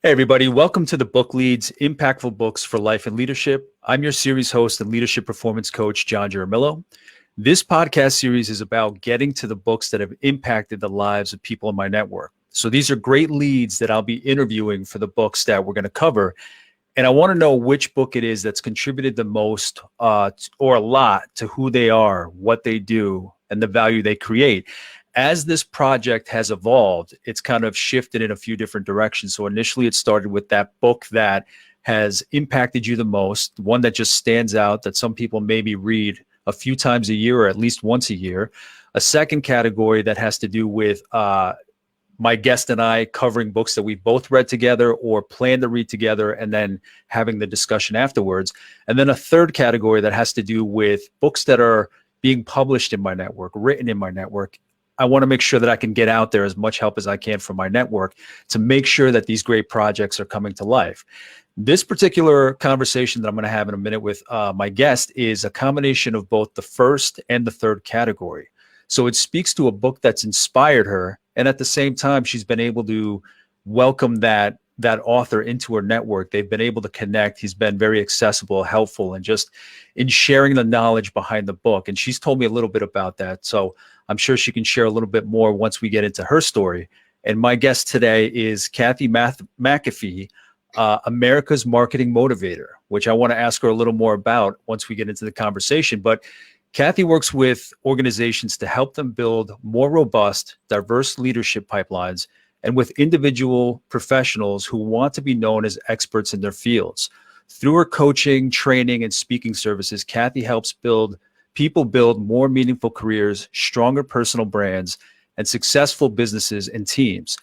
Hey, everybody. Welcome to the Book Leads Impactful Books for Life and Leadership. I'm your series host and leadership performance coach, John Jaramillo. This podcast series is about getting to the books that have impacted the lives of people in my network. So these are great leads that I'll be interviewing for the books that we're going to cover. And I want to know which book it is that's contributed the most or a lot to who they are, what they do, and the value they create. As this project has evolved, it's kind of shifted in a few different directions. So initially it started with that book that has impacted you the most, one that just stands out that some people maybe read a few times a year or at least once a year. A second category that has to do with my guest and I covering books that we've both read together or plan to read together and then having the discussion afterwards. And then a third category that has to do with books that are being published in my network, written in my network. I want to make sure that I can get out there as much help as I can from my network to make sure that these great projects are coming to life. This particular conversation that I'm going to have in a minute with my guest is a combination of both the first and the third category. So it speaks to a book that's inspired her. And at the same time, she's been able to welcome that author into her network. They've been able to connect. He's been very accessible, helpful, and just in sharing the knowledge behind the book. And she's told me a little bit about that. So I'm sure she can share a little bit more once we get into her story. And my guest today is Kathy McAfee, America's Marketing Motivator, which I want to ask her a little more about once we get into the conversation. But Kathy works with organizations to help them build more robust, diverse leadership pipelines and with individual professionals who want to be known as experts in their fields. Through her coaching, training, and speaking services, Kathy helps people build more meaningful careers, stronger personal brands, and successful businesses and teams.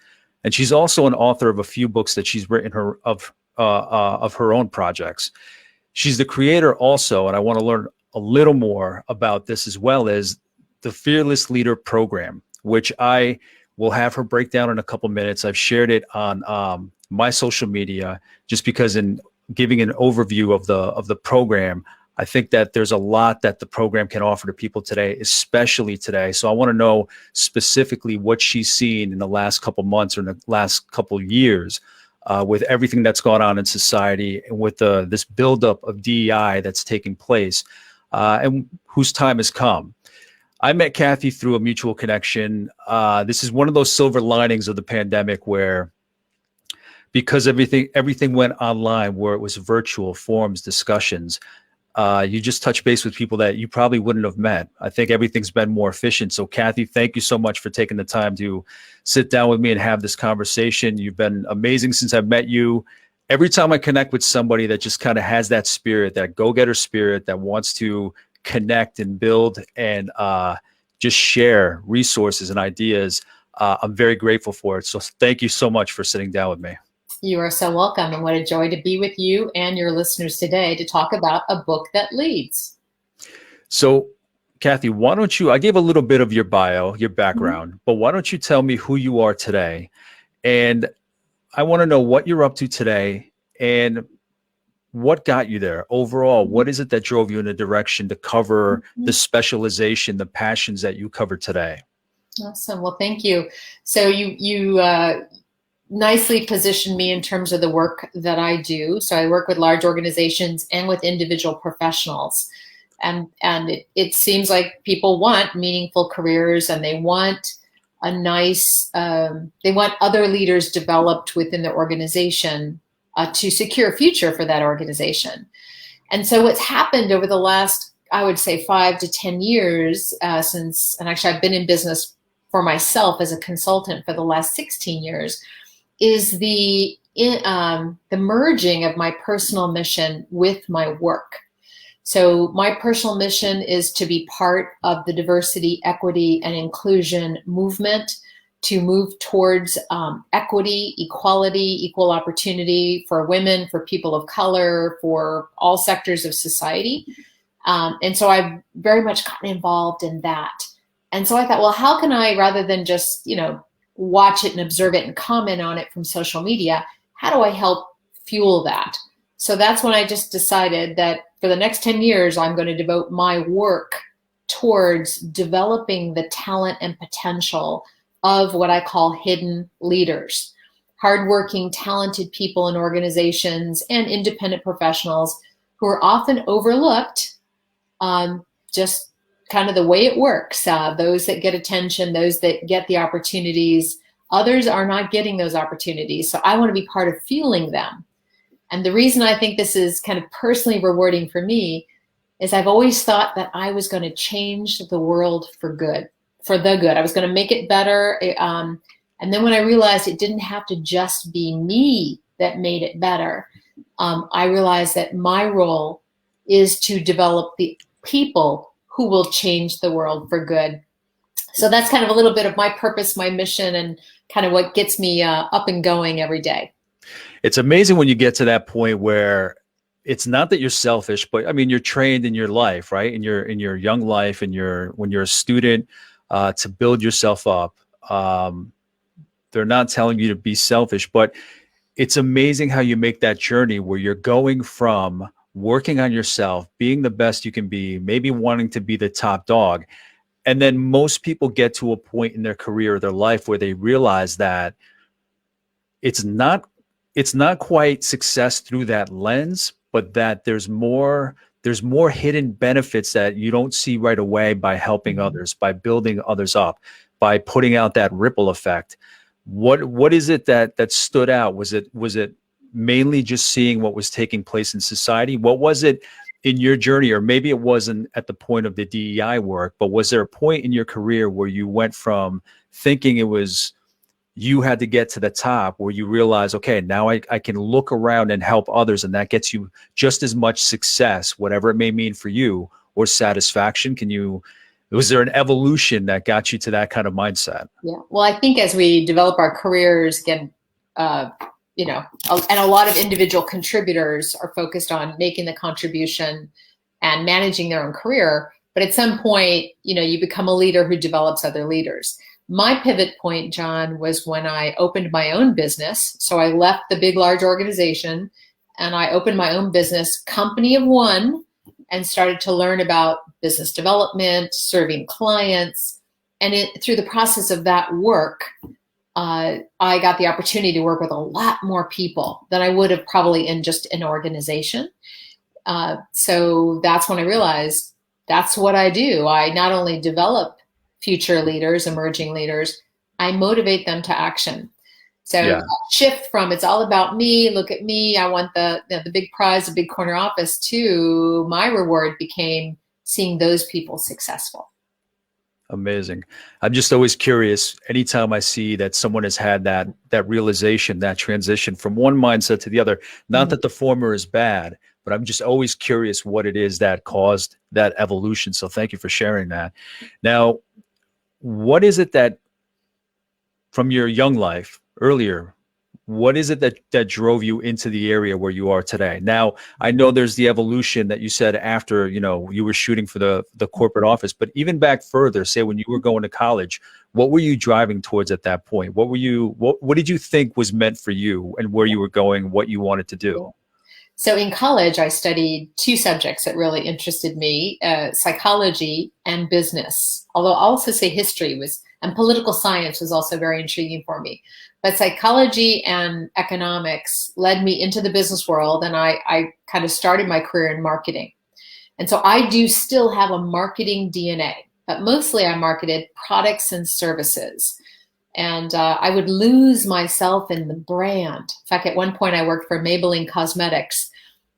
And she's also an author of a few books that she's written of her own projects. She's the creator also, and I want to learn a little more about this as well, as the Fearless Leader Program, which I will have her break down in a couple minutes. I've shared it on my social media just because in giving an overview of the program, I think that there's a lot that the program can offer to people today, especially today. So I want to know specifically what she's seen in the last couple months or in the last couple years with everything that's gone on in society and with this buildup of DEI that's taking place and whose time has come. I met Kathy through a mutual connection. This is one of those silver linings of the pandemic where, because everything went online, where it was virtual forums, discussions, you just touch base with people that you probably wouldn't have met. I think everything's been more efficient. So Kathy, thank you so much for taking the time to sit down with me and have this conversation. You've been amazing since I've met you. Every time I connect with somebody that just kind of has that spirit, that go-getter spirit, that wants to connect and build and just share resources and ideas, I'm very grateful for it. So thank you so much for sitting down with me. You are so welcome, and what a joy to be with you and your listeners today to talk about a book that leads. So Kathy, why don't you, I gave a little bit of your bio, your background, but why don't you tell me who you are today? And I want to know what you're up to today and what got you there overall. What is it that drove you in a direction to cover the specialization, the passions that you cover today? Awesome. Well, thank you. So you nicely positioned me in terms of the work that I do. So I work with large organizations and with individual professionals. And it seems like people want meaningful careers, and they want a nice, they want other leaders developed within their organization to secure a future for that organization. And so what's happened over the last, I would say, 5 to 10 years since, and actually I've been in business for myself as a consultant for the last 16 years, is the merging of my personal mission with my work. So my personal mission is to be part of the diversity, equity, and inclusion movement, to move towards equity, equality, equal opportunity for women, for people of color, for all sectors of society. And so I've very much gotten involved in that. And so I thought, well, how can I, rather than just, watch it and observe it and comment on it from social media, how do I help fuel that? So that's when I just decided that for the next 10 years, I'm going to devote my work towards developing the talent and potential of what I call hidden leaders. hardworking, talented people in organizations and independent professionals who are often overlooked, just kind of the way it works. Those that get attention, those that get the opportunities, others are not getting those opportunities. So I want to be part of fueling them. And the reason I think this is kind of personally rewarding for me is I've always thought that I was going to change the world for good, for the good. I was going to make it better. And then when I realized it didn't have to just be me that made it better, I realized that my role is to develop the people who will change the world for good. So that's kind of a little bit of my purpose, my mission, and kind of what gets me up and going every day. It's amazing when you get to that point where it's not that you're selfish, but I mean, you're trained in your life, right? In your young life, and when you're a student, to build yourself up. They're not telling you to be selfish, but it's amazing how you make that journey where you're going from working on yourself, being the best you can be, maybe wanting to be the top dog. And then most people get to a point in their career or their life where they realize that it's not quite success through that lens, but that there's more hidden benefits that you don't see right away by helping others, by building others up, by putting out that ripple effect. What is it that stood out? Was it mainly just seeing what was taking place in society? What was it in your journey, or maybe it wasn't at the point of the DEI work, but was there a point in your career where you went from thinking it was you had to get to the top, where you realize, okay, now I can look around and help others, and that gets you just as much success, whatever it may mean for you, or satisfaction? Was there an evolution that got you to that kind of mindset? Yeah. Well, I think as we develop our careers, again, and a lot of individual contributors are focused on making the contribution and managing their own career. But at some point, you become a leader who develops other leaders. My pivot point, John, was when I opened my own business. So I left the big, large organization and I opened my own business, company of one, and started to learn about business development, serving clients. And through the process of that work, I got the opportunity to work with a lot more people than I would have probably in just an organization. So that's when I realized that's what I do. I not only develop future leaders, emerging leaders, I motivate them to action. So shift from it's all about me, look at me, I want the big prize, the big corner office, to my reward became seeing those people successful. Amazing. I'm just always curious. Anytime I see that someone has had that realization, that transition from one mindset to the other, not that the former is bad, but I'm just always curious what it is that caused that evolution. So thank you for sharing that. Now, what is it that from your young life earlier, what is it that drove you into the area where you are today? Now, I know there's the evolution that you said after, you were shooting for the corporate office, but even back further, say when you were going to college, what were you driving towards at that point? What did you think was meant for you, and where you were going, what you wanted to do? So in college, I studied two subjects that really interested me, psychology and business. Although I'll also say history and political science was also very intriguing for me. But psychology and economics led me into the business world, and I kind of started my career in marketing. And so I do still have a marketing DNA, but mostly I marketed products and services. And I would lose myself in the brand. In fact, at one point I worked for Maybelline Cosmetics,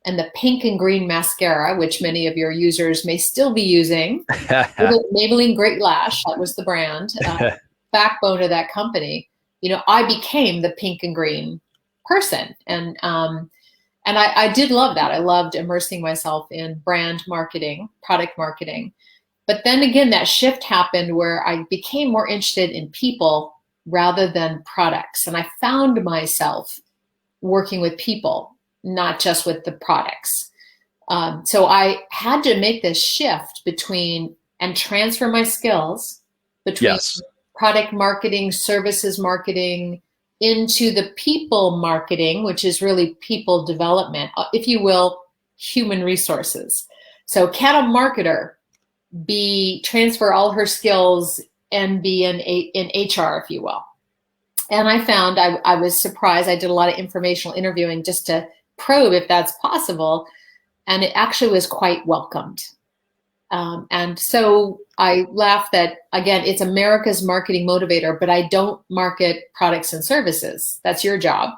and the pink and green mascara, which many of your users may still be using, Maybelline Great Lash, that was the brand, backbone of that company. I became the pink and green person. And I did love that. I loved immersing myself in brand marketing, product marketing. But then again, that shift happened where I became more interested in people rather than products. And I found myself working with people, not just with the products. So I had to make this shift and transfer my skills between product marketing, services marketing, into the people marketing, which is really people development, if you will, human resources. So can a marketer transfer all her skills and be in HR, if you will? And I found I was surprised. I did a lot of informational interviewing just to probe if that's possible. And it actually was quite welcomed. And so I laugh that, again, it's America's marketing motivator, but I don't market products and services. That's your job,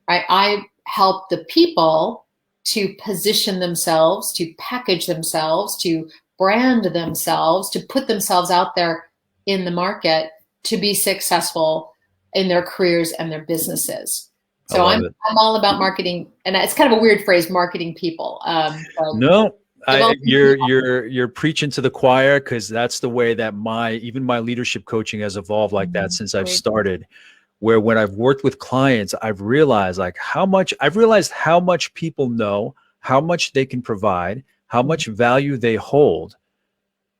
right? I help the people to position themselves, to package themselves, to brand themselves, to put themselves out there in the market to be successful in their careers and their businesses. So I'm all about marketing, and it's kind of a weird phrase, marketing people. No, you're preaching to the choir, because that's the way that even my leadership coaching has evolved like that since I've started. Where when I've worked with clients, I've realized how much people know, how much they can provide, how much value they hold,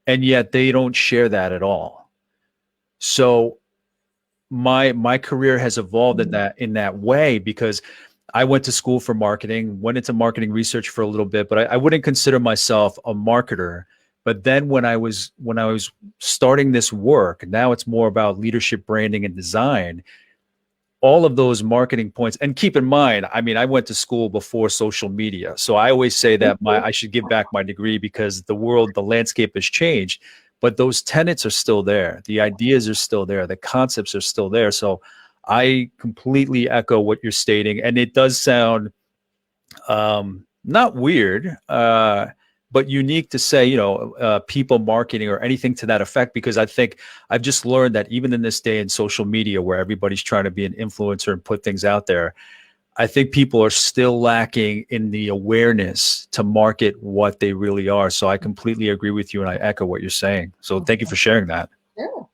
and yet they don't share that at all. So my career has evolved in that way, because I went to school for marketing, went into marketing research for a little bit, but I wouldn't consider myself a marketer. But then when I was starting this work, now it's more about leadership, branding, and design. All of those marketing points, and keep in mind, I mean, I went to school before social media, so I always say that I should give back my degree, because the landscape has changed, but those tenets are still there. The ideas are still there. The concepts are still there. So I completely echo what you're stating, and it does sound not weird, but unique to say, people marketing or anything to that effect, because I think I've just learned that even in this day in social media, where everybody's trying to be an influencer and put things out there, I think people are still lacking in the awareness to market what they really are. So I completely agree with you, and I echo what you're saying. So thank you for sharing that. Sure.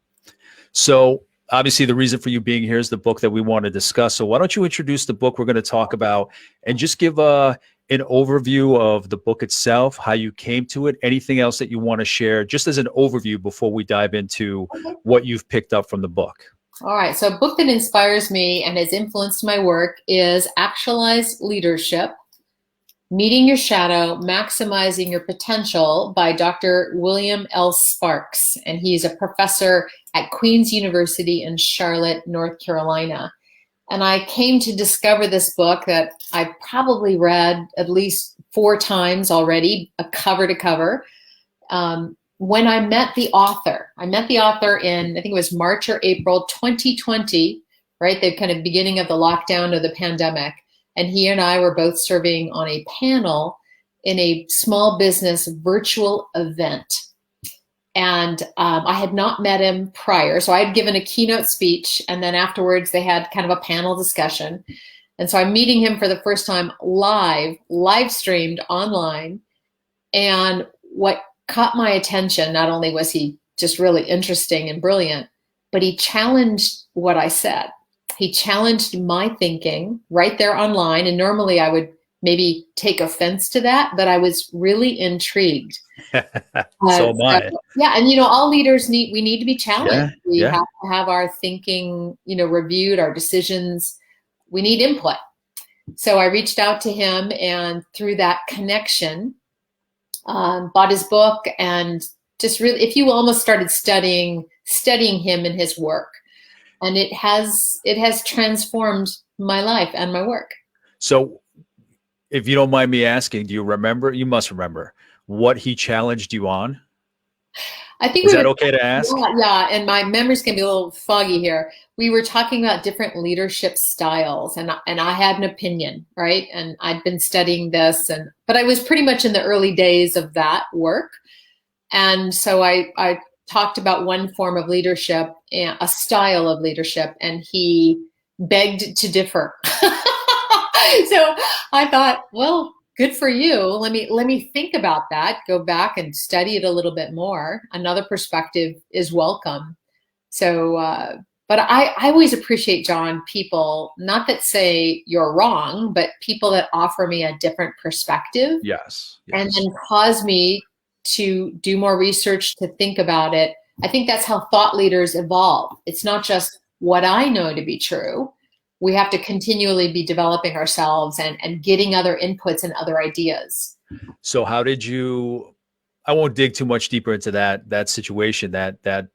So obviously the reason for you being here is the book that we want to discuss. So why don't you introduce the book we're going to talk about, and just give an overview of the book itself, how you came to it, anything else that you want to share, just as an overview before we dive into what you've picked up from the book. All right. So a book that inspires me and has influenced my work is Actualized Leadership: Meeting Your Shadow, Maximizing Your Potential by Dr. William L. Sparks. And he's a professor at Queen's University in Charlotte, North Carolina. And I came to discover this book that I probably read at least 4 times already, cover to cover. When I met the author in, I think it was March or April 2020, right? The kind of beginning of the lockdown of the pandemic. And he and I were both serving on a panel in a small business virtual event. And I had not met him prior. So I had given a keynote speech, and then afterwards they had kind of a panel discussion. And so I'm meeting him for the first time live streamed online. And what caught my attention, not only was he just really interesting and brilliant, but he challenged what I said. He challenged my thinking right there online. And normally I would maybe take offense to that, but I was really intrigued. So am I. Yeah, and all leaders we need to be challenged. Yeah, we have to have our thinking, reviewed, our decisions. We need input. So I reached out to him, and through that connection, bought his book, and just really, if you will, almost started studying him and his work. And it has transformed my life and my work. So if you don't mind me asking, do you remember? You must remember what he challenged you on. I think is that okay to ask? Yeah, and my memory's gonna be a little foggy here. We were talking about different leadership styles, and I had an opinion, right? And I'd been studying this, but I was pretty much in the early days of that work. And so I talked about one form of leadership, a style of leadership, and he begged to differ. So I thought, well, good for you. Let me think about that. Go back and study it a little bit more. Another perspective is welcome. So, but I always appreciate, John, people not that say you're wrong, but people that offer me a different perspective. Yes. And then cause me to do more research, to think about it. I think that's how thought leaders evolve. It's not just what I know to be true. We have to continually be developing ourselves and getting other inputs and other ideas. So how did you, I won't dig too much deeper into that situation, that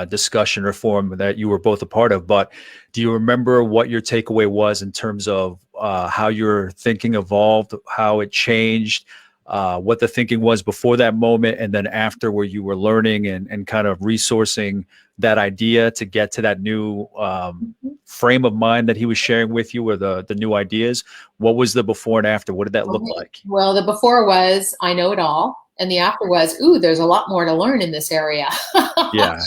discussion or forum that you were both a part of, but do you remember what your takeaway was in terms of how your thinking evolved, how it changed, what the thinking was before that moment, and then after, where you were learning and kind of resourcing that idea to get to that new frame of mind that he was sharing with you, or the new ideas? What was the before and after? What did that look like? Well, the before was, I know it all. And the after was, ooh, there's a lot more to learn in this area. Yeah.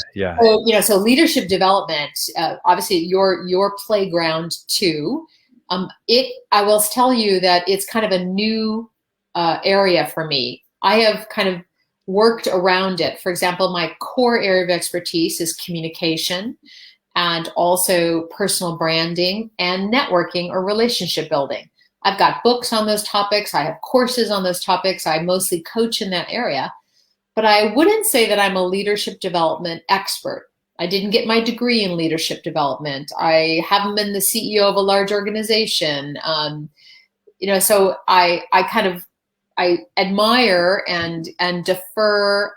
So, so leadership development, obviously your playground too. I will tell you that it's kind of a new area for me. I have kind of worked around it. For example, my core area of expertise is communication, and also personal branding and networking or relationship building. I've got books on those topics. I have courses on those topics. I mostly coach in that area. But I wouldn't say that I'm a leadership development expert. I didn't get my degree in leadership development. I haven't been the CEO of a large organization. So I admire and defer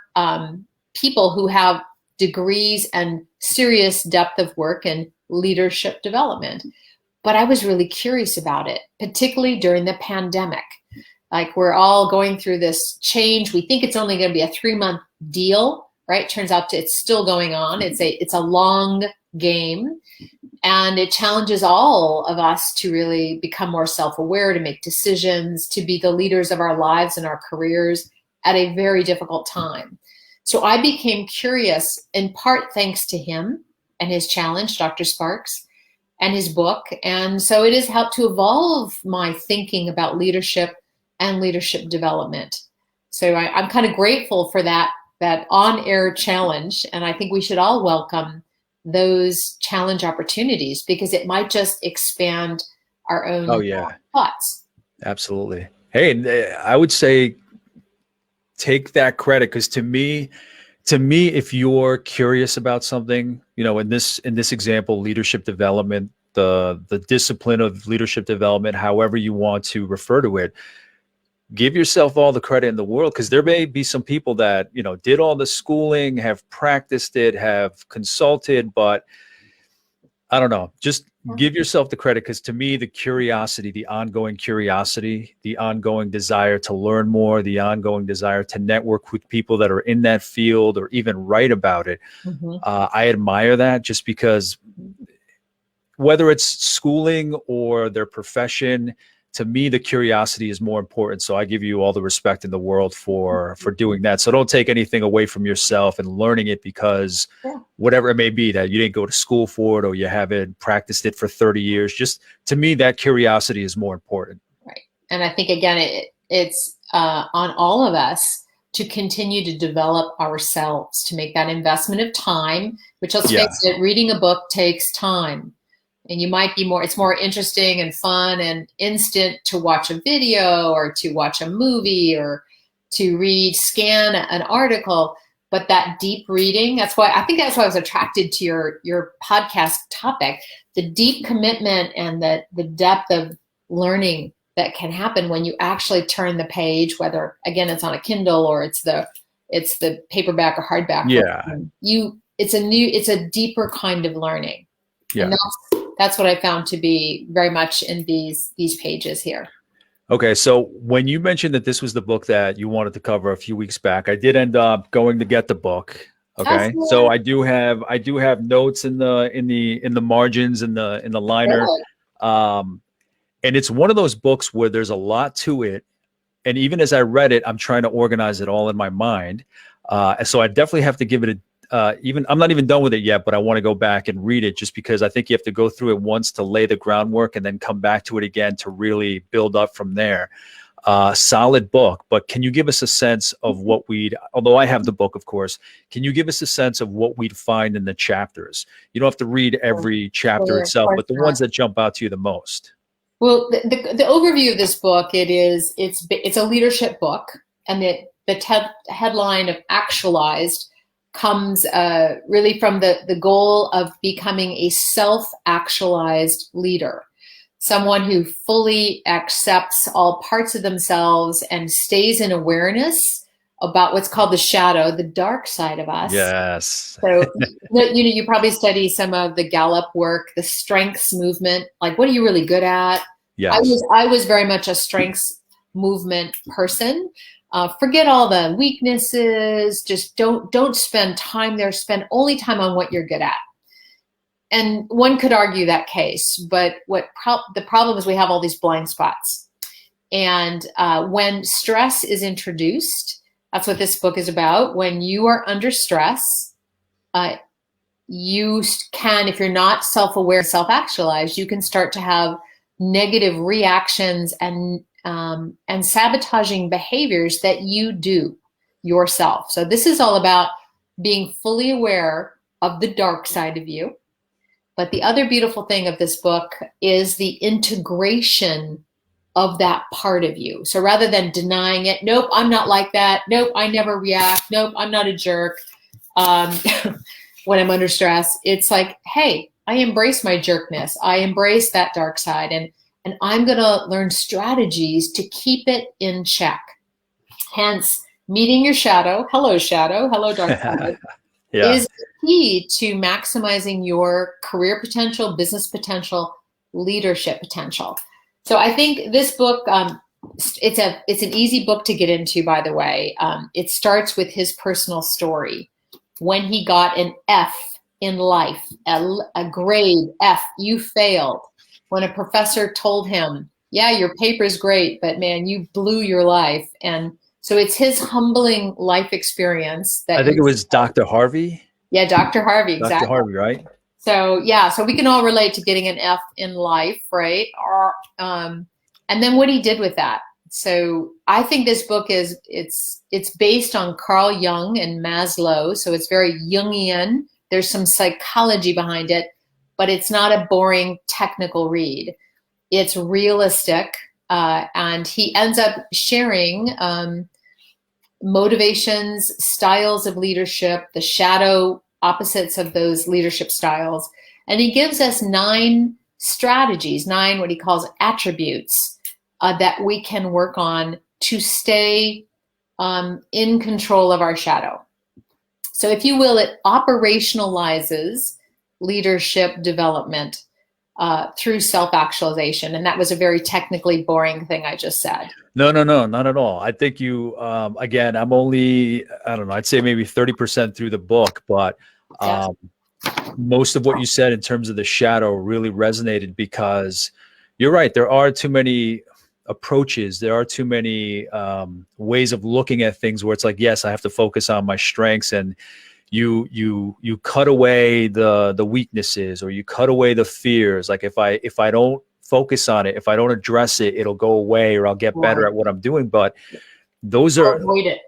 people who have degrees and serious depth of work in leadership development. But I was really curious about it, particularly during the pandemic. Like, we're all going through this change. We think it's only going to be a 3-month deal, right? Turns out it's still going on. It's a long game, and it challenges all of us to really become more self-aware, to make decisions, to be the leaders of our lives and our careers at a very difficult time. So I became curious, in part thanks to him and his challenge, Dr. Sparks, and his book. And so it has helped to evolve my thinking about leadership and leadership development. So I'm kind of grateful for that on-air challenge. And I think we should all welcome those challenge opportunities, because it might just expand our own thoughts. Absolutely. Hey, I would say take that credit, because to me, if you're curious about something, in this example, leadership development, the discipline of leadership development, however you want to refer to it, give yourself all the credit in the world, because there may be some people that, did all the schooling, have practiced it, have consulted, but I don't know, just give yourself the credit, because to me, the curiosity, the ongoing curiosity, the ongoing desire to learn more, the ongoing desire to network with people that are in that field or even write about it, I admire that, just because whether it's schooling or their profession, to me, the curiosity is more important. So I give you all the respect in the world for doing that. So don't take anything away from yourself and learning it, because whatever it may be, that you didn't go to school for it or you haven't practiced it for 30 years. Just, to me, that curiosity is more important. Right. And I think, again, it's on all of us to continue to develop ourselves, to make that investment of time, which, let's face it, reading a book takes time. And you might be it's more interesting and fun and instant to watch a video or to watch a movie or to scan an article. But that deep reading, I think that's why I was attracted to your podcast topic, the deep commitment and the depth of learning that can happen when you actually turn the page, whether, again, it's on a Kindle or it's the paperback or hardback. It's a deeper kind of learning. Yeah. And that's what I found to be very much in these pages here. Okay, so when you mentioned that this was the book that you wanted to cover a few weeks back, I did end up going to get the book. Okay, so I do have notes in the margins in the liner, and it's one of those books where there's a lot to it, and even as I read it, I'm trying to organize it all in my mind. So I definitely have to give it I'm not even done with it yet, but I want to go back and read it, just because I think you have to go through it once to lay the groundwork and then come back to it again to really build up from there. Solid book, but can you give us a sense of what although I have the book, of course, can you give us a sense of what we'd find in the chapters? You don't have to read every chapter itself, but the ones that jump out to you the most. Well, the overview of this book, it's a leadership book, and the headline of Actualized comes really from the goal of becoming a self-actualized leader, someone who fully accepts all parts of themselves and stays in awareness about what's called the shadow, the dark side of us. Yes. So, you probably study some of the Gallup work, the strengths movement, like what are you really good at? Yes. I was very much a strengths movement person. Forget all the weaknesses. Just don't spend time there. Spend only time on what you're good at. And one could argue that case, but the problem is we have all these blind spots. And when stress is introduced, that's what this book is about. When you are under stress, you can, if you're not self-aware, self-actualized, you can start to have negative reactions and sabotaging behaviors that you do yourself. So this is all about being fully aware of the dark side of you. But the other beautiful thing of this book is the integration of that part of you. So rather than denying it, nope, I'm not like that. Nope, I never react. Nope, I'm not a jerk. When I'm under stress, it's like, hey, I embrace my jerkness. I embrace that dark side. And I'm going to learn strategies to keep it in check. Hence, meeting your shadow, hello dark side, Yeah. is key to maximizing your career potential, business potential, leadership potential. So I think this book, it's an easy book to get into, by the way. It starts with his personal story. When he got an F in life, a grade F, you failed. When a professor told him, yeah, your paper's great, but man, you blew your life. And so it's his humbling life experience. I think it was Dr. Harvey. Yeah, Dr. Harvey, exactly. Dr. Harvey, right? So yeah, so we can all relate to getting an F in life, right? And then what he did with that. So I think this book it's based on Carl Jung and Maslow. So it's very Jungian. There's some psychology behind it, but it's not a boring technical read. It's realistic. And he ends up sharing motivations, styles of leadership, the shadow opposites of those leadership styles. And he gives us 9 strategies, 9 what he calls attributes that we can work on to stay in control of our shadow. So if you will, it operationalizes leadership development through self-actualization. And that was a very technically boring thing I just said. No, not at all. I think you, again, I'm only, I don't know, I'd say maybe 30% through the book, but most of what you said in terms of the shadow really resonated, because you're right. There are too many approaches. There are too many ways of looking at things where it's like, yes, I have to focus on my strengths, and you cut away the weaknesses, or you cut away the fears. Like if I don't focus on it, if I don't address it, it'll go away, or I'll get better at what I'm doing. But those are avoid it.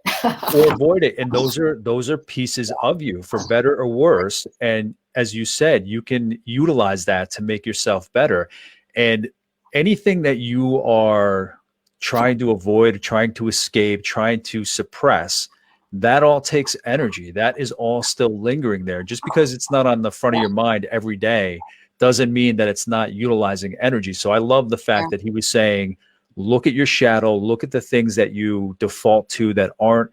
or avoid it. And those are pieces of you, for better or worse. And as you said, you can utilize that to make yourself better. And anything that you are trying to avoid, trying to escape, trying to suppress, that all takes energy. That is all still lingering there. Just because it's not on the front of your mind every day doesn't mean that it's not utilizing energy. So I love the fact that he was saying, look at your shadow, look at the things that you default to that aren't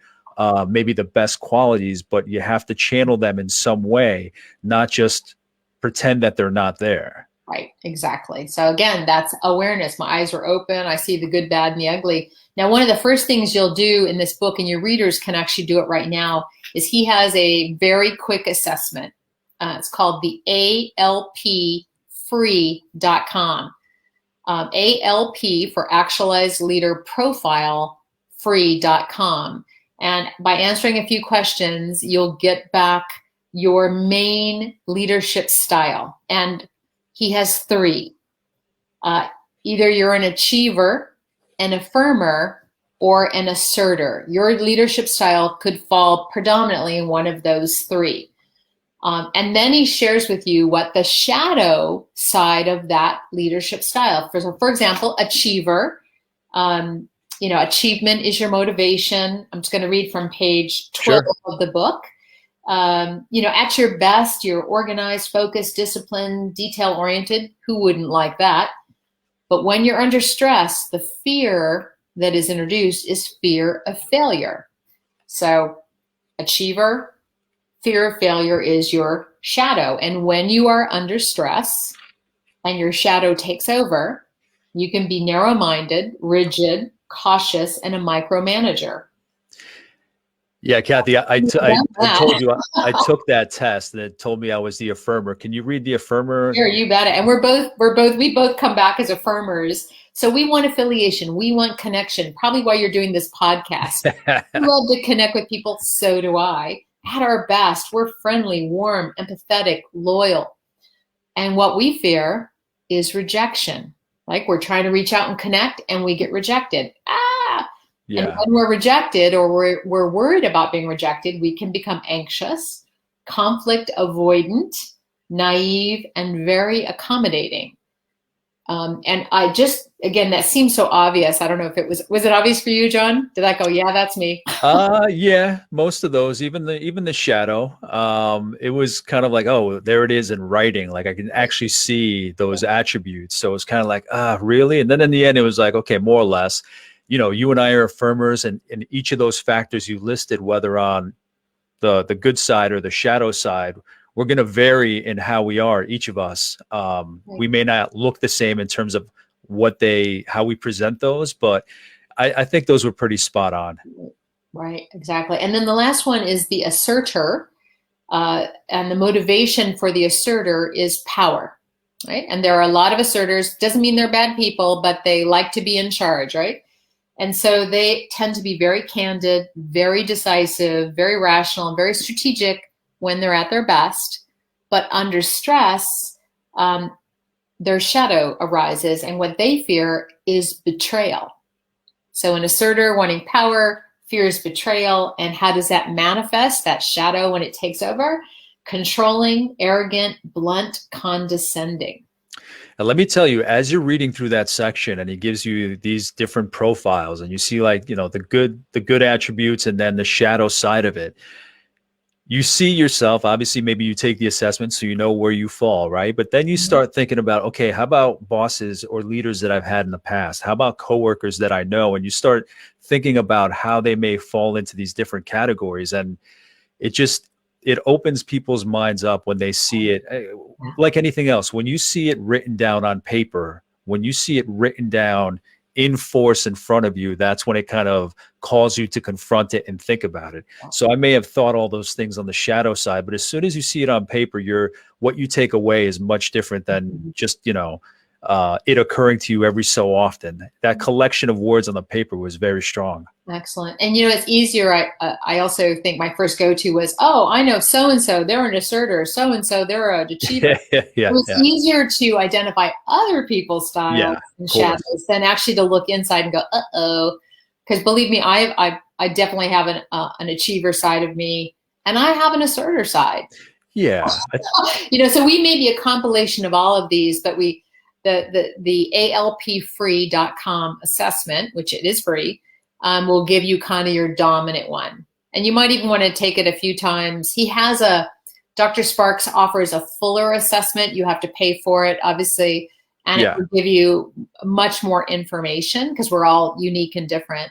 maybe the best qualities, but you have to channel them in some way, not just pretend that they're not there. Right, exactly. So again, that's awareness. My eyes are open. I see the good, bad, and the ugly. Now, one of the first things you'll do in this book, and your readers can actually do it right now, is he has a very quick assessment. It's called the ALPfree.com. ALP for Actualized Leader Profile free.com. And by answering a few questions, you'll get back your main leadership style. And he has 3. Either you're an achiever, an affirmer, or an asserter. Your leadership style could fall predominantly in one of those 3. And then he shares with you what the shadow side of that leadership style. For example, achiever, achievement is your motivation. I'm just going to read from page 12 of the book. At your best, you're organized, focused, disciplined, detail-oriented. Who wouldn't like that? But when you're under stress, the fear that is introduced is fear of failure. So achiever, fear of failure is your shadow. And when you are under stress and your shadow takes over, you can be narrow-minded, rigid, cautious, and a micromanager. Yeah, Kathy, I That. told you I took that test and it told me I was the affirmer. Can you read the affirmer? Sure, you bet it. And we both come back as affirmers. So we want affiliation. We want connection. Probably why you're doing this podcast. We love to connect with people. So do I. At our best, we're friendly, warm, empathetic, loyal. And what we fear is rejection. Like we're trying to reach out and connect and we get rejected. And Yeah. when we're rejected or we're worried about being rejected, we can become anxious, conflict avoidant, naive, and very accommodating. And I just, again, that seems so obvious. I don't know if it was it obvious for you, John? Did I go, yeah, that's me? Yeah, most of those, even the shadow. It was kind of like, oh, there it is in writing. Like I can actually see those attributes. So it's kind of like, really? And then in the end, it was like, okay, more or less, you and I are affirmers, and in each of those factors you listed, whether on the good side or the shadow side, we're going to vary in how we are, each of us. We may not look the same in terms of how we present those, but I think those were pretty spot on. Right, exactly. And then the last one is the asserter. And the motivation for the asserter is power, right? And there are a lot of asserters. Doesn't mean they're bad people, but they like to be in charge, right? And so they tend to be very candid, very decisive, very rational, and very strategic when they're at their best. But under stress, their shadow arises, and what they fear is betrayal. So an asserter wanting power fears betrayal. And how does that manifest, that shadow, when it takes over? Controlling, arrogant, blunt, condescending. And let me tell you, as you're reading through that section and he gives you these different profiles and you see like, the good attributes and then the shadow side of it, you see yourself, obviously, maybe you take the assessment so you know where you fall, right? But then you start thinking about, okay, how about bosses or leaders that I've had in the past? How about coworkers that I know? And you start thinking about how they may fall into these different categories. And it opens people's minds up when they see it. Like anything else, when you see it written down on paper, when you see it written down in force in front of you, that's when it kind of calls you to confront it and think about it. So I may have thought all those things on the shadow side, but as soon as you see it on paper, what you take away is much different than just, it occurring to you every so often. That collection of words on the paper was very strong. Excellent. And it's easier. I also think my first go-to was, oh, I know so-and-so, they're an asserter, so-and-so, they're a achiever. Yeah, it was easier to identify other people's styles and shadows than actually to look inside and go, uh-oh. Because believe me, I definitely have an achiever side of me, and I have an asserter side. Yeah. So we may be a compilation of all of these, but the alpfree.com assessment, which it is free, will give you kind of your dominant one. And you might even want to take it a few times. Dr. Sparks offers a fuller assessment. You have to pay for it, obviously, and it will give you much more information because we're all unique and different.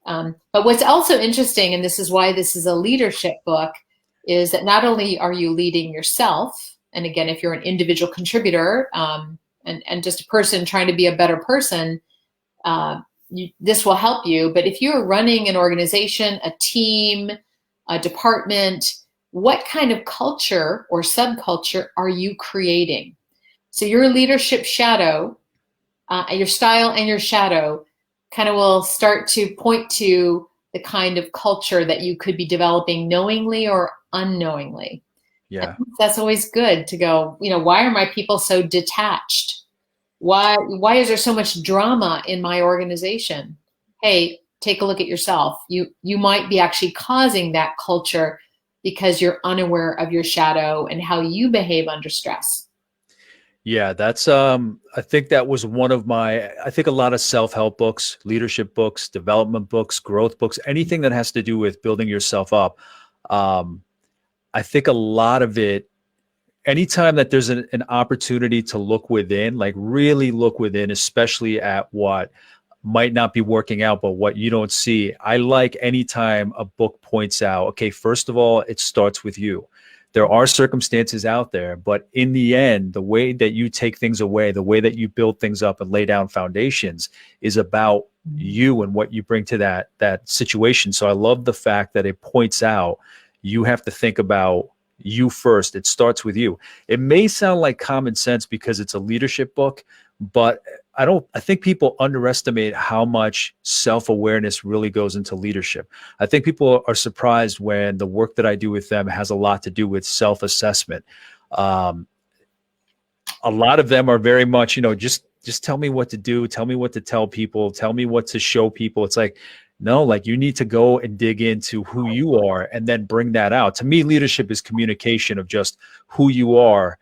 But what's also interesting, and this is why this is a leadership book, is that not only are you leading yourself, and again, if you're an individual contributor and just a person trying to be a better person, this will help you. But if you're running an organization, a team, a department, what kind of culture or subculture are you creating? So your leadership shadow, your style and your shadow kind of will start to point to the kind of culture that you could be developing knowingly or unknowingly. Yeah. That's always good to go, why are my people so detached? Why is there so much drama in my organization? Hey, take a look at yourself. You might be actually causing that culture because you're unaware of your shadow and how you behave under stress. Yeah, that's I think that was one of I think a lot of self-help books, leadership books, development books, growth books, anything that has to do with building yourself up. I think a lot of it, anytime that there's an opportunity to look within, like really look within, especially at what might not be working out, but what you don't see. I like anytime a book points out, okay, first of all, it starts with you. There are circumstances out there, but in the end, the way that you take things away, the way that you build things up and lay down foundations is about you and what you bring to that situation. So I love the fact that it points out you have to think about you first. It starts with you. It may sound like common sense because it's a leadership book, but I think people underestimate how much self-awareness really goes into leadership. I think people are surprised when the work that I do with them has a lot to do with self-assessment. A lot of them are very much, just tell me what to do, tell me what to tell people, tell me what to show people. It's like, no, like you need to go and dig into who you are and then bring that out. To me, leadership is communication of just who you are,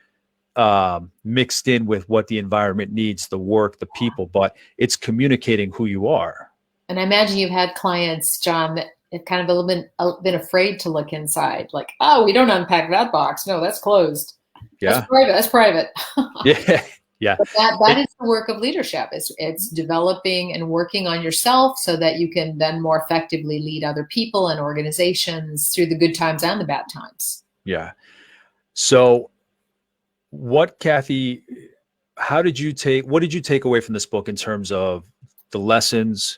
mixed in with what the environment needs, the work, the people, but it's communicating who you are. And I imagine you've had clients, John, that have kind of a little been afraid to look inside. Like, oh, we don't unpack that box. No, that's closed. Yeah. That's private. Yeah. Yeah. But that is the work of leadership. It's developing and working on yourself so that you can then more effectively lead other people and organizations through the good times and the bad times. Yeah. So Kathy, what did you take away from this book in terms of the lessons,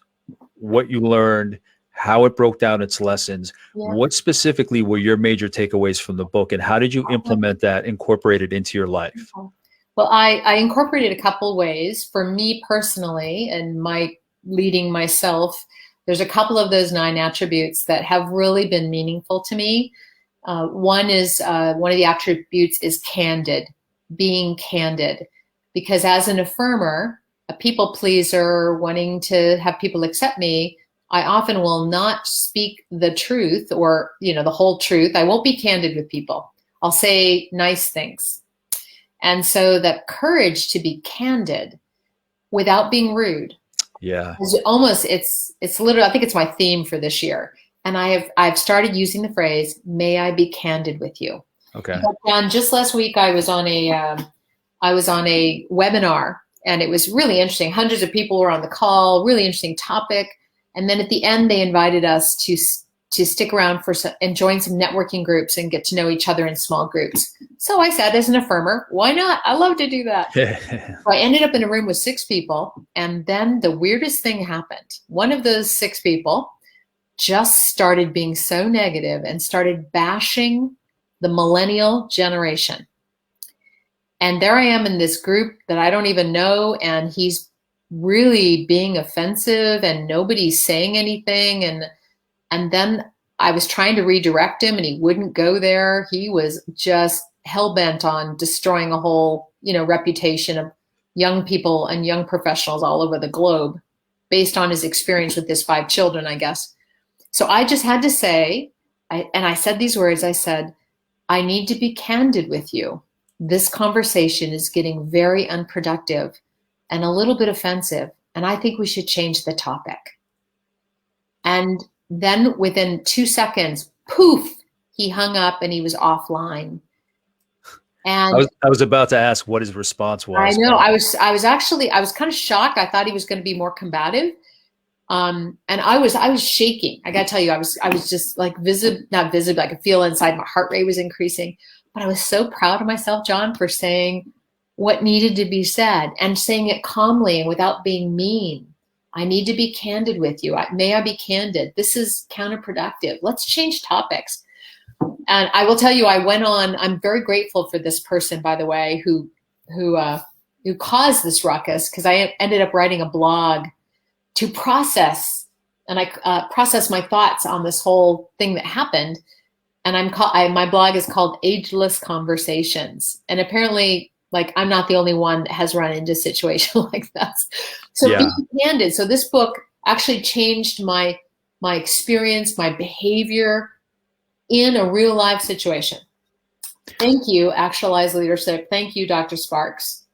what you learned, how it broke down its lessons? Yeah. What specifically were your major takeaways from the book, and how did you implement that, incorporate it into your life? Well, I incorporated a couple ways. For me personally, and my leading myself, there's a couple of those 9 attributes that have really been meaningful to me. One of the attributes is candid, being candid. Because as an affirmer, a people pleaser, wanting to have people accept me, I often will not speak the truth or, the whole truth. I won't be candid with people. I'll say nice things. And so that courage to be candid without being rude. Yeah. It's literally, I think it's my theme for this year. And I've started using the phrase, may I be candid with you. Okay. John, just last week I was on a webinar, and it was really interesting. Hundreds of people were on the call, really interesting topic. And then at the end, they invited us to stick around and join some networking groups and get to know each other in small groups. So I said, as an affirmer, why not? I love to do that. So I ended up in a room with 6 people. And then the weirdest thing happened. One of those 6 people just started being so negative and started bashing the millennial generation. And there I am in this group that I don't even know, and he's really being offensive and nobody's saying anything. And then I was trying to redirect him and he wouldn't go there. He was just hell-bent on destroying a whole, reputation of young people and young professionals all over the globe based on his experience with his 5 children, I guess. So I just had to say, I said these words, I said, I need to be candid with you. This conversation is getting very unproductive and a little bit offensive, and I think we should change the topic. And then within 2 seconds, poof, he hung up and he was offline. And I was about to ask what his response was. I know. I was kind of shocked. I thought he was going to be more combative. And I was shaking. I got to tell you, I was just like not visible. I could feel inside my heart rate was increasing, but I was so proud of myself, John, for saying what needed to be said and saying it calmly and without being mean. I need to be candid with you. May I be candid? This is counterproductive. Let's change topics. And I will tell you, I went on. I'm very grateful for this person, by the way, who caused this ruckus, because I ended up writing a blog to process, and I process my thoughts on this whole thing that happened. And my blog is called Ageless Conversations. And apparently, I'm not the only one that has run into a situation like that. So yeah. Being candid. So this book actually changed my experience, my behavior in a real life situation. Thank you, Actualize Leadership. Thank you, Dr. Sparks.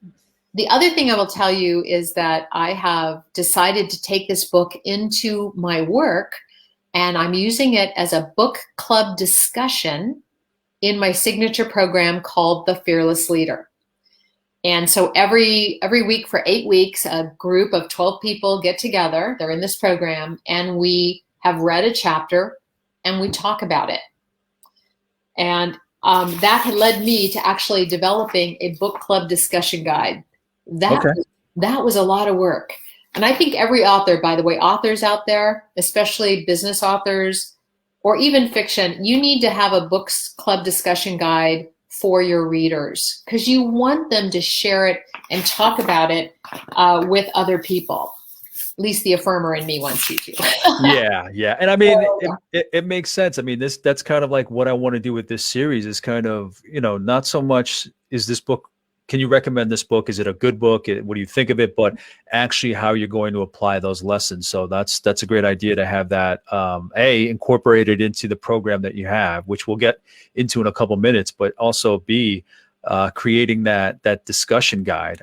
The other thing I will tell you is that I have decided to take this book into my work, and I'm using it as a book club discussion in my signature program called The Fearless Leader. And so every week for 8 weeks, a group of 12 people get together. They're in this program, and we have read a chapter and we talk about it. And that had led me to actually developing a book club discussion guide. That was a lot of work. And I think every author, by the way, authors out there, especially business authors or even fiction, you need to have a books club discussion guide for your readers, because you want them to share it and talk about it with other people. At least the affirmer in me wants you to. Yeah. And I mean, it makes sense. I mean, that's kind of like what I want to do with this series is kind of, not so much is this book, can you recommend this book? Is it a good book? What do you think of it? But actually how you're going to apply those lessons. So that's a great idea to have that incorporated into the program that you have, which we'll get into in a couple minutes, but also B, creating that discussion guide.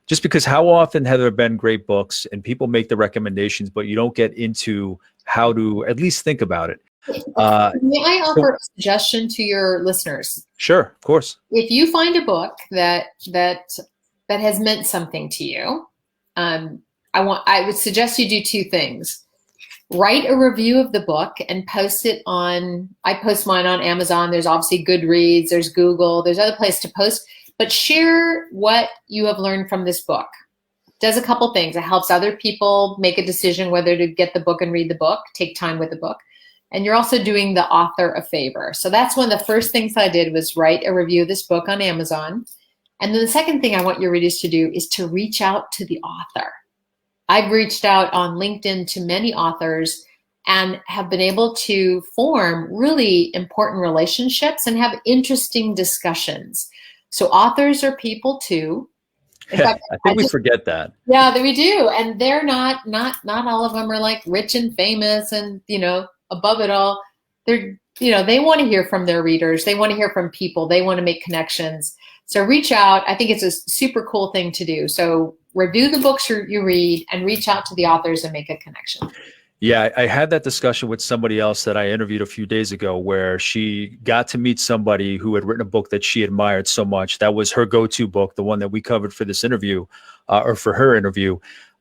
Just because how often have there been great books and people make the recommendations, but you don't get into how to at least think about it. May I offer a suggestion to your listeners? Sure, of course. If you find a book that has meant something to you, I would suggest you do 2 things. Write a review of the book and post it I post mine on Amazon. There's obviously Goodreads, there's Google, there's other places to post, but share what you have learned from this book. Does a couple things. It helps other people make a decision whether to get the book and read the book, take time with the book. And you're also doing the author a favor. So that's one of the first things I did was write a review of this book on Amazon. And then the second thing I want your readers to do is to reach out to the author. I've reached out on LinkedIn to many authors and have been able to form really important relationships and have interesting discussions. So authors are people too. In fact, I think we forget that. Yeah, we do. And they're not all of them are like rich and famous and, above it all. They're, they want to hear from their readers. They want to hear from people. They want to make connections. So reach out. I think it's a super cool thing to do. So review the books you read and reach out to the authors and make a connection. Yeah, I had that discussion with somebody else that I interviewed a few days ago where she got to meet somebody who had written a book that she admired so much. That was her go-to book, the one that we covered for this interview or for her interview.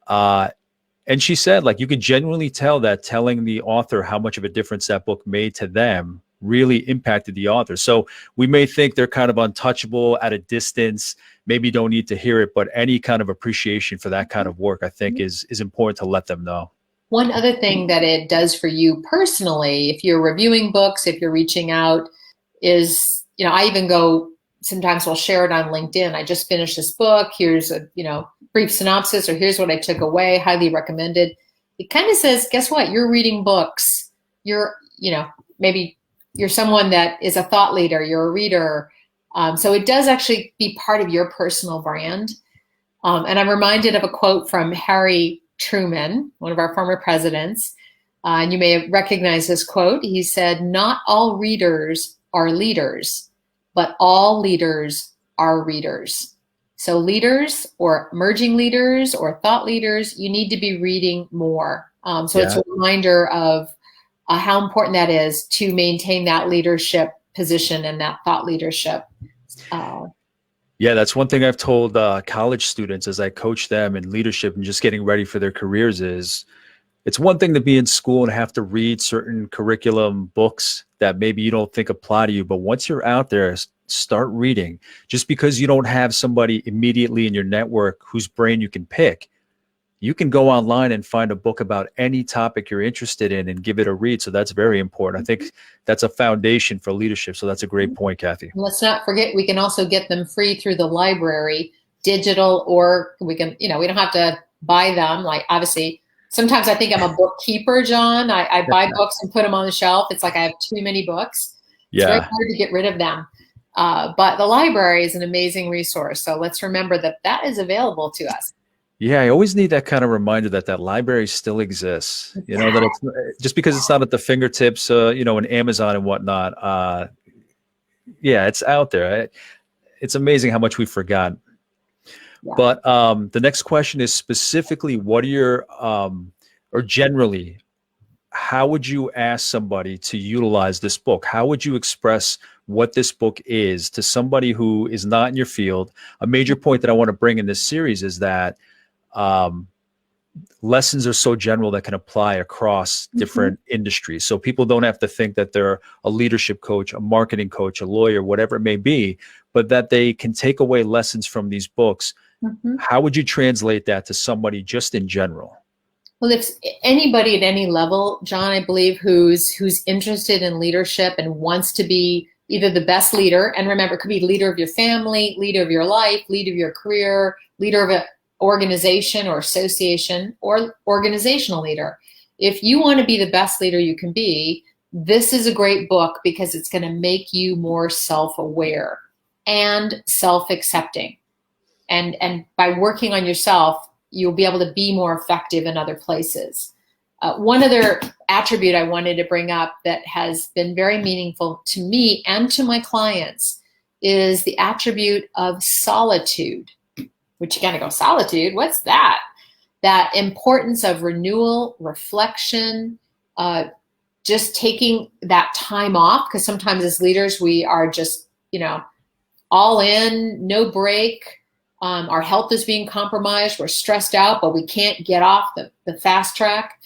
And she said, like, you could genuinely tell that telling the author how much of a difference that book made to them really impacted the author. So we may think they're kind of untouchable at a distance, maybe don't need to hear it, but any kind of appreciation for that kind of work, I think is important to let them know. One other thing that it does for you personally, if you're reviewing books, if you're reaching out, is, I even go, sometimes we'll share it on LinkedIn. I just finished this book. Here's a, brief synopsis, or here's what I took away, highly recommended. It kind of says, guess what? You're reading books. You're, maybe you're someone that is a thought leader. You're a reader. So it does actually be part of your personal brand. And I'm reminded of a quote from Harry Truman, one of our former presidents. And you may have recognized this quote. He said, "Not all readers are leaders, but all leaders are readers." So leaders or emerging leaders or thought leaders, you need to be reading more. It's a reminder of how important that is to maintain that leadership position and that thought leadership. Yeah, that's one thing I've told college students as I coach them in leadership and just getting ready for their careers is it's one thing to be in school and have to read certain curriculum books that maybe you don't think apply to you. But once you're out there, start reading. Just because you don't have somebody immediately in your network whose brain you can pick, you can go online and find a book about any topic you're interested in and give it a read. So that's very important. I think that's a foundation for leadership. So that's a great point, Kathy. Let's not forget, we can also get them free through the library, digital, or we can, we don't have to buy them. Like, obviously, sometimes I think I'm a bookkeeper, John. I buy books and put them on the shelf. It's like I have too many books. It's very hard to get rid of them. But the library is an amazing resource. So let's remember that is available to us. Yeah, I always need that kind of reminder that library still exists. That it's just because it's not at the fingertips, in Amazon and whatnot. It's out there. It's amazing how much we've forgotten. Yeah. But the next question is specifically, what are your, or generally, how would you ask somebody to utilize this book? How would you express what this book is to somebody who is not in your field? A major point that I want to bring in this series is that lessons are so general that can apply across different industries. So people don't have to think that they're a leadership coach, a marketing coach, a lawyer, whatever it may be, but that they can take away lessons from these books. How would you translate that to somebody just in general? Well, if anybody at any level, John, I believe, who's interested in leadership and wants to be either the best leader, and remember, it could be leader of your family, leader of your life, leader of your career, leader of an organization or association, or organizational leader. If you want to be the best leader you can be, this is a great book because it's going to make you more self-aware and self-accepting. And by working on yourself, you'll be able to be more effective in other places. One other attribute I wanted to bring up that has been very meaningful to me and to my clients is the attribute of solitude, which you kind of go, solitude, what's that? That importance of renewal, reflection, just taking that time off, because sometimes as leaders, we are just, all in, no break. Our health is being compromised. We're stressed out, but we can't get off the fast track.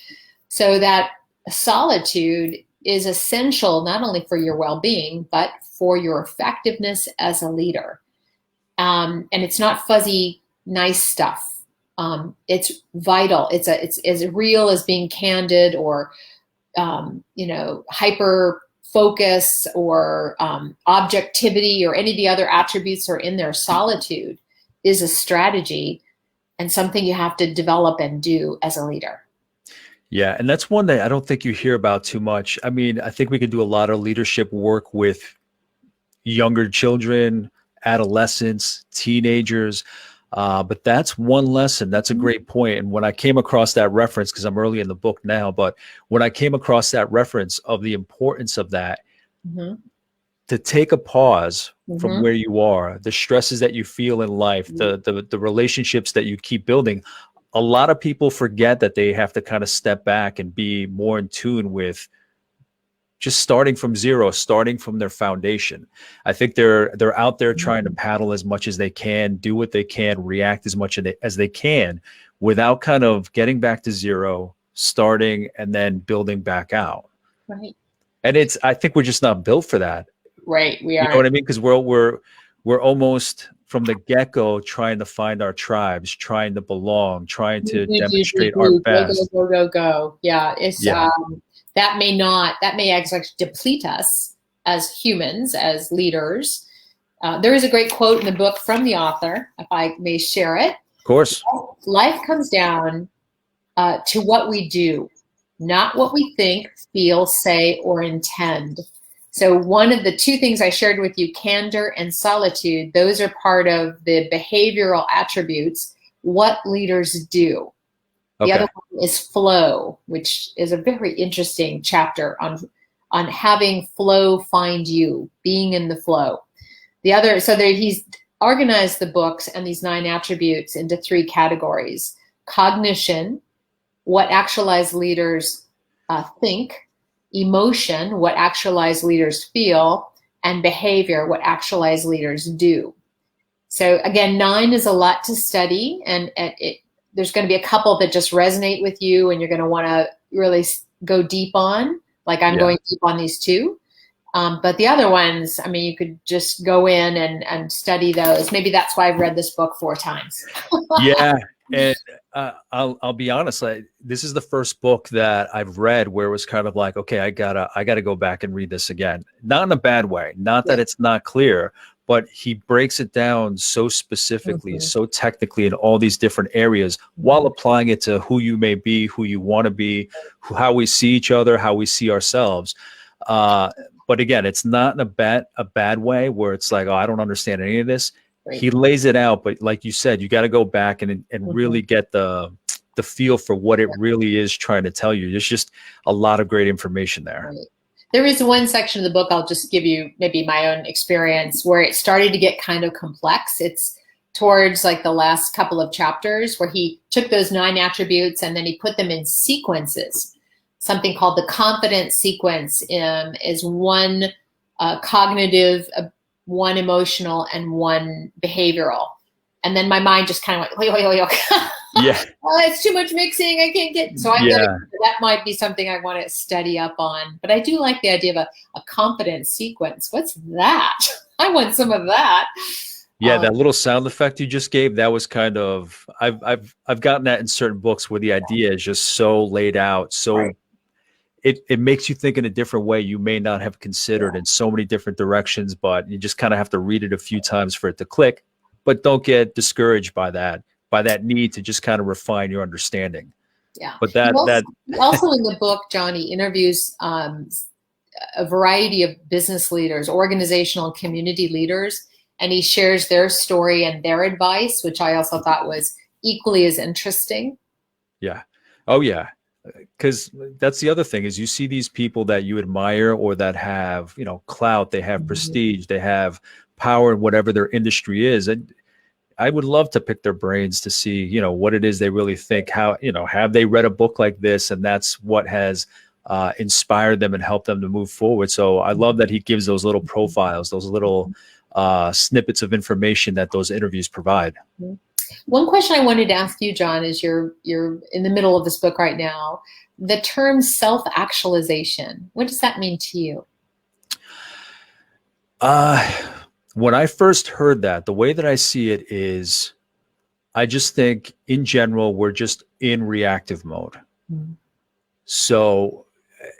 So that solitude is essential not only for your well-being, but for your effectiveness as a leader. And it's not fuzzy, nice stuff. It's vital. It's as real as being candid or, hyper focus or objectivity or any of the other attributes are in there. Solitude is a strategy and something you have to develop and do as a leader. Yeah, and that's one that I don't think you hear about too much. I mean, I think we can do a lot of leadership work with younger children, adolescents, teenagers, but that's one lesson. That's a great point. And when I came across that reference, because I'm early in the book now, but when I came across that reference of the importance of that, to take a pause from where you are, the stresses that you feel in life, the relationships that you keep building, a lot of people forget that they have to kind of step back and be more in tune with just starting from zero, starting from their foundation. I think they're out there trying to paddle as much as they can, do what they can, react as much as they can without kind of getting back to zero, starting and then building back out. Right. And I think we're just not built for that. Right. We are. You know what I mean? Because we're almost from the get-go trying to find our tribes, trying to belong, trying to demonstrate our best. Go. Yeah. It's that may actually deplete us as humans, as leaders. There is a great quote in the book from the author, if I may share it. Of course. Life comes down to what we do, not what we think, feel, say, or intend. So one of the two things I shared with you, candor and solitude, those are part of the behavioral attributes, what leaders do. The other one is flow, which is a very interesting chapter on having flow find you, being in the flow. He's organized the books and these 9 attributes into 3 categories: cognition, what actualized leaders think; emotion, what actualized leaders feel; and behavior, what actualized leaders do. So again, 9 is a lot to study, and there's going to be a couple that just resonate with you and you're going to want to really go deep on, like I'm going deep on these 2. But the other ones, I mean, you could just go in and study those. Maybe that's why I've read this book 4 times. Yeah. And I'll be honest, this is the first book that I've read where it was kind of like, okay, I gotta go back and read this again. Not in a bad way, not that it's not clear, but he breaks it down so specifically, so technically in all these different areas while applying it to who you may be, who you want to be, how we see each other, how we see ourselves. But again, it's not in a bad way where it's like, oh, I don't understand any of this. Right. He lays it out, but like you said, you got to go back and really get the feel for what it really is trying to tell you. There's just a lot of great information there. Right. There is one section of the book, I'll just give you maybe my own experience, where it started to get kind of complex. It's towards like the last couple of chapters where he took those 9 attributes and then he put them in sequences. something called the confidence sequence, is one cognitive, one emotional, and one behavioral. And then my mind just kind of went, wait. Yeah. Oh, it's too much mixing. I can't get. So that might be something I want to study up on. But I do like the idea of a confidence sequence. What's that? I want some of that. Yeah, that little sound effect you just gave, that was kind of, I've gotten that in certain books where the idea is just so laid out, so right. It makes you think in a different way you may not have considered in so many different directions, but you just kind of have to read it a few times for it to click. But don't get discouraged by that need to just kind of refine your understanding. Yeah. But also in the book, Johnny interviews a variety of business leaders, organizational and community leaders, and he shares their story and their advice, which I also thought was equally as interesting. Yeah. Oh, yeah. Because that's the other thing is you see these people that you admire or that have, clout, they have prestige, they have power in whatever their industry is. And I would love to pick their brains to see, what it is they really think, how, have they read a book like this? And that's what has inspired them and helped them to move forward. So I love that he gives those little profiles, those little snippets of information that those interviews provide. One question I wanted to ask you, John, is you're in the middle of this book right now. The term self-actualization, what does that mean to you? When I first heard that, the way that I see it is, I just think in general, we're just in reactive mode. Mm-hmm. So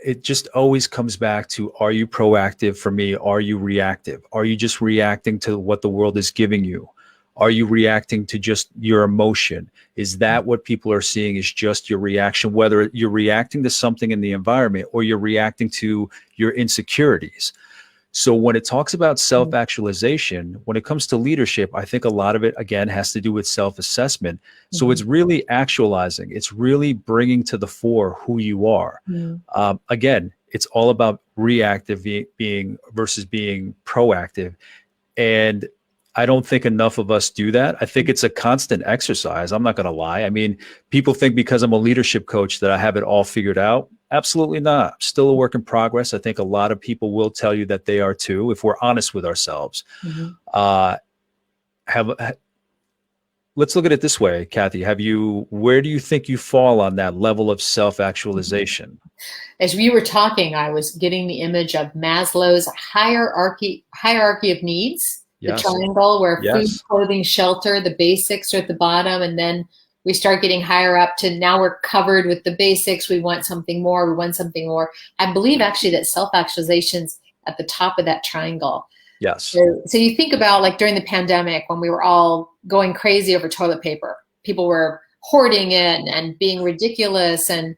it just always comes back to, are you proactive? For me, are you reactive? Are you just reacting to what the world is giving you? Are you reacting to just your emotion? Is that what people are seeing is just your reaction, whether you're reacting to something in the environment or you're reacting to your insecurities? So when it talks about self-actualization, when it comes to leadership, I think a lot of it, again, has to do with self-assessment. So it's really actualizing. It's really bringing to the fore who you are. Again, it's all about reactive being versus being proactive. And I don't think enough of us do that. I think it's a constant exercise. I'm not going to lie. I mean, people think because I'm a leadership coach that I have it all figured out. Absolutely not. I'm still a work in progress. I think a lot of people will tell you that they are too, if we're honest with ourselves. Let's look at it this way, Kathy. Where do you think you fall on that level of self-actualization? As we were talking, I was getting the image of Maslow's hierarchy of needs. The triangle where food, clothing, shelter, the basics are at the bottom, and then we start getting higher up to now we're covered with the basics. We want something more. We want something more. I believe actually that self-actualization's at the top of that triangle. Yes. So you think about like during the pandemic when we were all going crazy over toilet paper, people were hoarding it and being ridiculous, and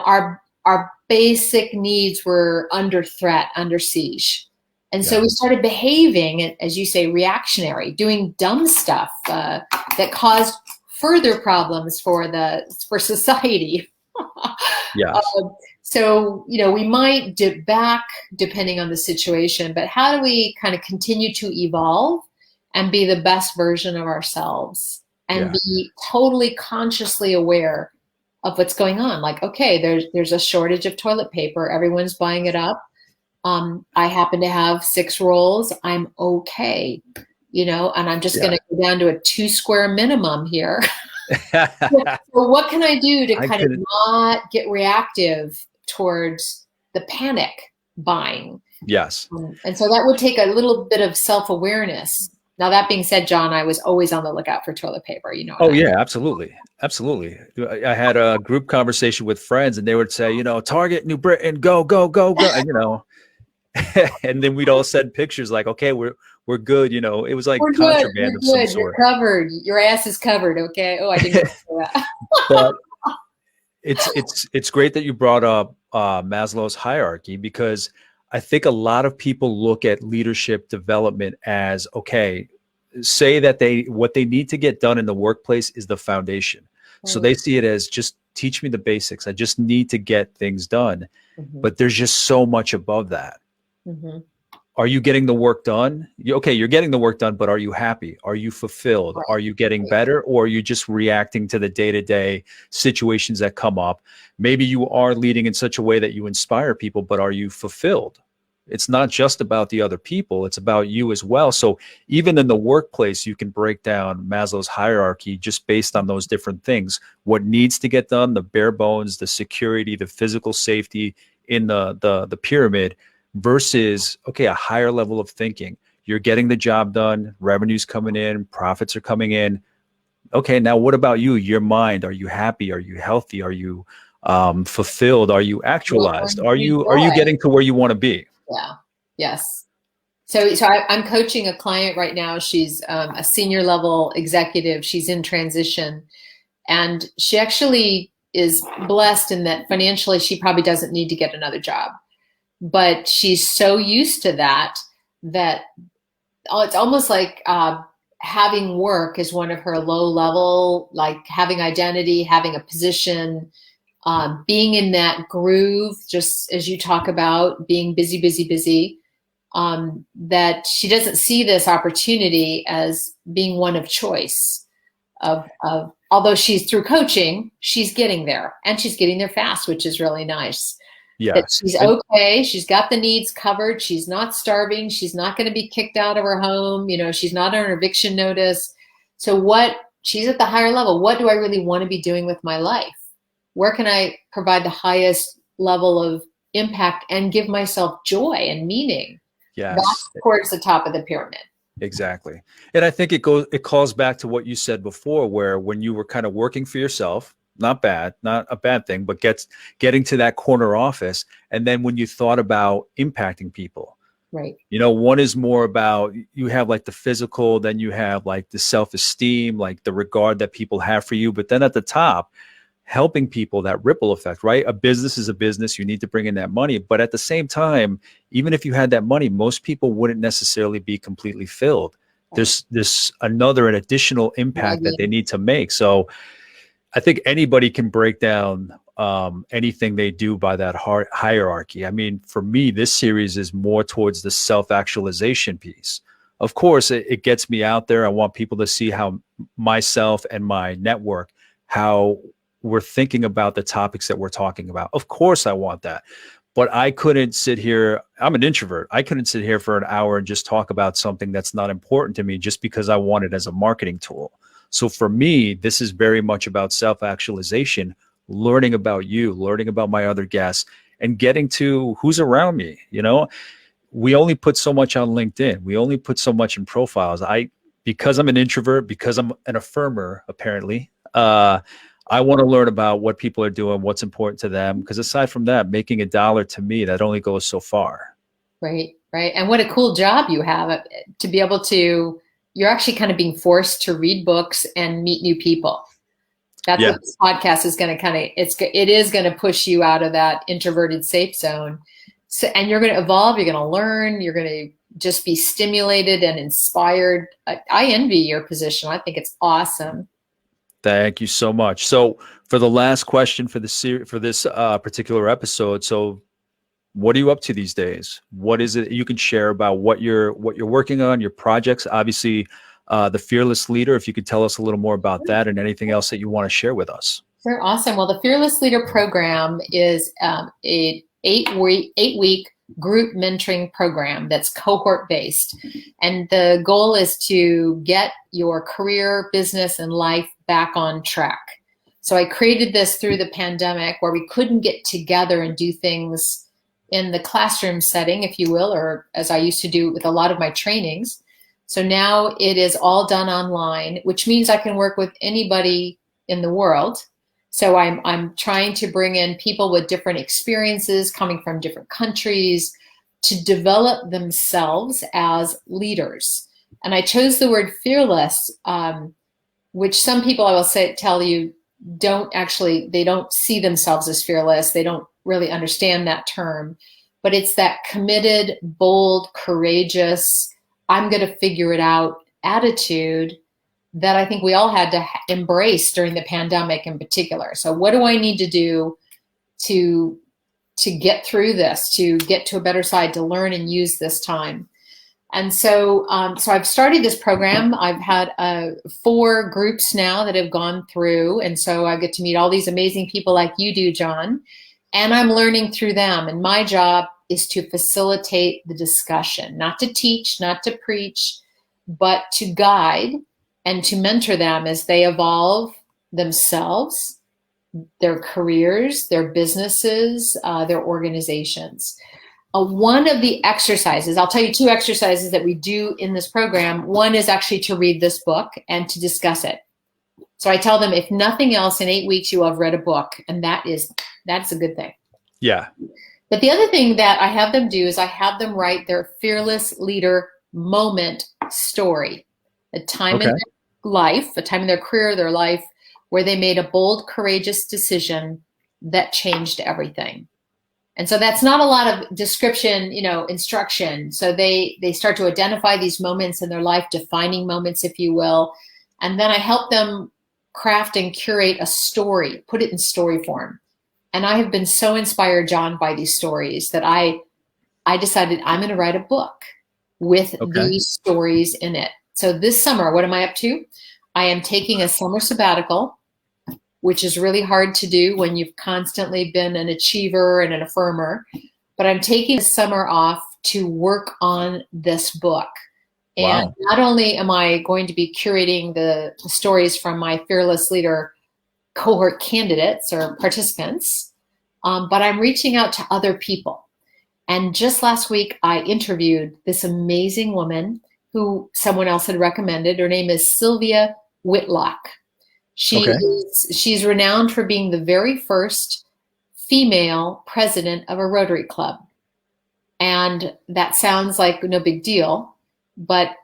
our basic needs were under threat, under siege. And so we started behaving, as you say, reactionary, doing dumb stuff that caused further problems for society. So, we might dip back depending on the situation, but how do we kind of continue to evolve and be the best version of ourselves and be totally consciously aware of what's going on? Like, okay, there's a shortage of toilet paper. Everyone's buying it up. I happen to have 6 rolls. I'm okay, and I'm just going to go down to a 2 square minimum here. So what can I do to kind of not get reactive towards the panic buying? Yes. And so that would take a little bit of self-awareness. Now, that being said, John, I was always on the lookout for toilet paper, Oh, yeah, absolutely. Absolutely. I had a group conversation with friends and they would say, Target, New Britain, go, go, go, go. And, and then we'd all send pictures like, okay, we're good. It was like contraband of some sort. You're covered. Your ass is covered. Okay. Oh, I didn't know that. But it's great that you brought up Maslow's hierarchy, because I think a lot of people look at leadership development as, okay, say that what they need to get done in the workplace is the foundation. So they see it as just teach me the basics. I just need to get things done. But there's just so much above that. Are you getting the work done? Okay, you're getting the work done, but are you happy? Are you fulfilled? Right. Are you getting better? Or are you just reacting to the day-to-day situations that come up? Maybe you are leading in such a way that you inspire people, but are you fulfilled? It's not just about the other people, it's about you as well. So even in the workplace, you can break down Maslow's hierarchy just based on those different things. What needs to get done, the bare bones, the security, the physical safety in the pyramid, versus, okay, a higher level of thinking. You're getting the job done, revenue's coming in, profits are coming in. Okay, now what about you? Your mind, are you happy? Are you healthy? Are you fulfilled? Are you actualized? Are you Joy. getting to where you want to be? Yeah. Yes. So I'm coaching a client right now. She's a senior level executive. She's in transition, and she actually is blessed in that financially she probably doesn't need to get another job, but she's so used to that it's almost like having work is one of her low level, like having identity, having a position, being in that groove, just as you talk about being busy, busy, busy, that she doesn't see this opportunity as being one of choice. Of although she's through coaching, she's getting there, and she's getting there fast, which is really nice. That Yes. she's okay, she's got the needs covered, she's not starving, she's not going to be kicked out of her home, she's not on an eviction notice. So she's at the higher level. What do I really want to be doing with my life? Where can I provide the highest level of impact and give myself joy and meaning? Yes. That's towards the top of the pyramid. Exactly. And I think it calls back to what you said before, where when you were kind of working for yourself, not a bad thing, but getting to that corner office. And then when you thought about impacting people, right? One is more about, you have like the physical, then you have like the self-esteem, like the regard that people have for you. But then at the top, helping people, that ripple effect, right? A business is a business. You need to bring in that money. But at the same time, even if you had that money, most people wouldn't necessarily be completely filled. There's an additional impact that they need to make. So I think anybody can break down anything they do by that hierarchy. I mean, for me, this series is more towards the self-actualization piece. Of course, it gets me out there. I want people to see how myself and my network, how we're thinking about the topics that we're talking about. Of course, I want that. But I couldn't sit here. I'm an introvert. I couldn't sit here for an hour and just talk about something that's not important to me just because I want it as a marketing tool. So for me, this is very much about self-actualization, learning about you, learning about my other guests, and getting to who's around me. We only put so much on LinkedIn. We only put so much in profiles. Because I'm an introvert, because I'm an affirmer, apparently, I want to learn about what people are doing, what's important to them. Because aside from that, making $1 to me, that only goes so far. Right. And what a cool job you have to be able to, you're actually kind of being forced to read books and meet new people. That's what this podcast is going to it is going to push you out of that introverted safe zone. So, and you're going to evolve, you're going to learn, you're going to just be stimulated and inspired. I envy your position. I think it's awesome. Thank you so much. So for the last question for this particular episode, so what are you up to these days? What is it you can share about what you're working on, your projects? Obviously, the Fearless Leader, if you could tell us a little more about that and anything else that you want to share with us. Sure, awesome. Well, the Fearless Leader program is an 8-week group mentoring program that's cohort-based. And the goal is to get your career, business, and life back on track. So I created this through the pandemic where we couldn't get together and do things in the classroom setting, if you will, or as I used to do with a lot of my trainings. So now it is all done online, which means I can work with anybody in the world. So I'm trying to bring in people with different experiences coming from different countries to develop themselves as leaders. And I chose the word fearless, which some people, I will tell you, they don't see themselves as fearless. They don't really understand that term, but it's that committed, bold, courageous, I'm going to figure it out attitude that I think we all had to embrace during the pandemic in particular. So what do I need to do to to get through this, to get to a better side, to learn and use this time. And so, so I've started this program. I've had 4 groups now that have gone through. And so I get to meet all these amazing people like you do, John, and I'm learning through them. And my job is to facilitate the discussion, not to teach, not to preach, but to guide and to mentor them as they evolve themselves, their careers, their businesses, their organizations. One of the exercises, I'll tell you 2 exercises that we do in this program. One is actually to read this book and to discuss it. So I tell them, if nothing else, in 8 weeks, you will have read a book, and that's a good thing. Yeah. But the other thing that I have them do is I have them write their fearless leader moment story, a time in their life, a time in their career, their life, where they made a bold, courageous decision that changed everything. And so that's not a lot of description, instruction. So they start to identify these moments in their life, defining moments, if you will. And then I help them craft and curate a story, put it in story form. And I have been so inspired, John, by these stories that I decided I'm going to write a book with these stories in it. So this summer, what am I up to? I am taking a summer sabbatical, which is really hard to do when you've constantly been an achiever and an affirmer. But I'm taking the summer off to work on this book. And not only am I going to be curating the stories from my Fearless Leader cohort candidates or participants, but I'm reaching out to other people. And just last week, I interviewed this amazing woman who someone else had recommended. Her name is Sylvia Whitlock. She's renowned for being the very first female president of a Rotary Club. And that sounds like no big deal, but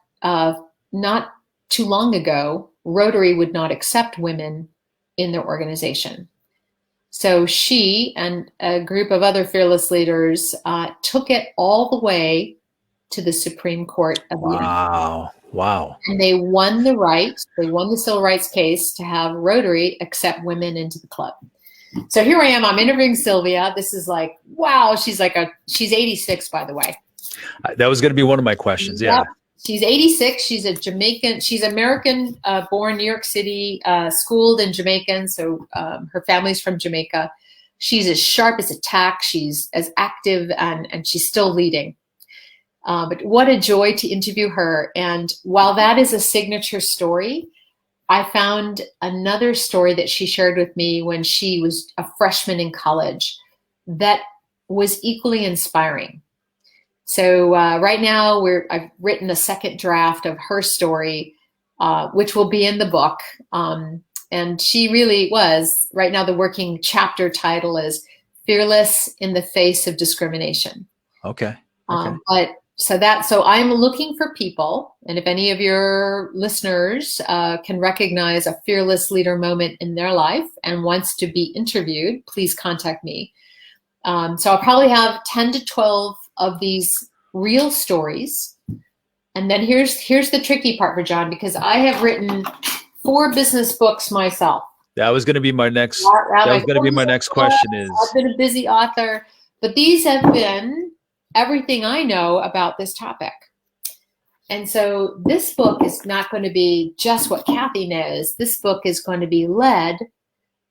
not too long ago, Rotary would not accept women in their organization. So she and a group of other fearless leaders took it all the way to the Supreme Court of the United States. Wow. And they won the civil rights case to have Rotary accept women into the club. So here I am, I'm interviewing Sylvia. This is like, wow, she's 86, by the way. That was going to be one of my questions. Yeah. She's 86. She's a Jamaican. She's American, born New York City, schooled in Jamaican. So her family's from Jamaica. She's as sharp as a tack. She's as active, and she's still leading. But what a joy to interview her. And while that is a signature story, I found another story that she shared with me when she was a freshman in college that was equally inspiring. So right now I've written a second draft of her story, which will be in the book. And she really was, right now the working chapter title is Fearless in the Face of Discrimination. Okay. So I'm looking for people, and if any of your listeners can recognize a fearless leader moment in their life and wants to be interviewed, please contact me. So I'll probably have 10 to 12 of these real stories. And then here's the tricky part for John, because I have written 4 business books myself. That was going to be my next. That was going to be my next question. I've been a busy author, but these have been everything I know about this topic. And so this book is not going to be just what Kathy knows. This book is going to be led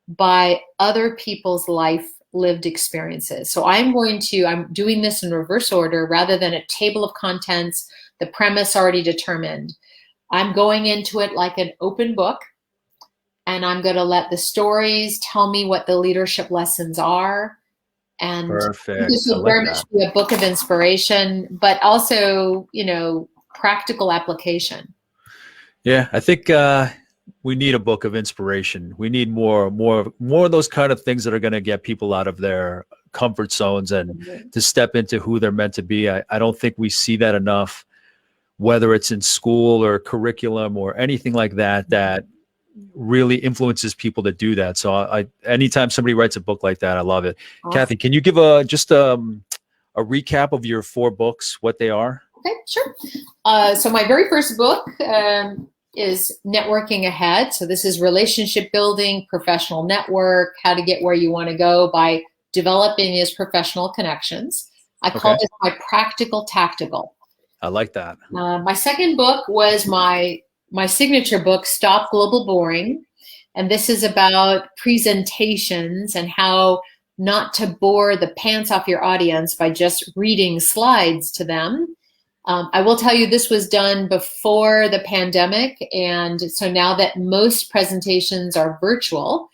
by other people's life lived experiences. So I'm doing this in reverse order rather than a table of contents, the premise already determined. I'm going into it like an open book, and I'm going to let the stories tell me what the leadership lessons are. And perfect. This will very much be a book of inspiration, but also, practical application. Yeah, I think we need a book of inspiration. We need more of those kind of things that are going to get people out of their comfort zones and to step into who they're meant to be. I don't think we see that enough, whether it's in school or curriculum or anything like that really influences people to do that. So anytime somebody writes a book like that, I love it. Awesome. Kathy, can you give just a recap of your 4 books, what they are? Okay, sure. So my very first book is Networking Ahead. So this is relationship building, professional network, how to get where you want to go by developing his professional connections. I call this my practical tactical. I like that. My second book was my signature book, Stop Global Boring. And this is about presentations and how not to bore the pants off your audience by just reading slides to them. I will tell you this was done before the pandemic. And so now that most presentations are virtual,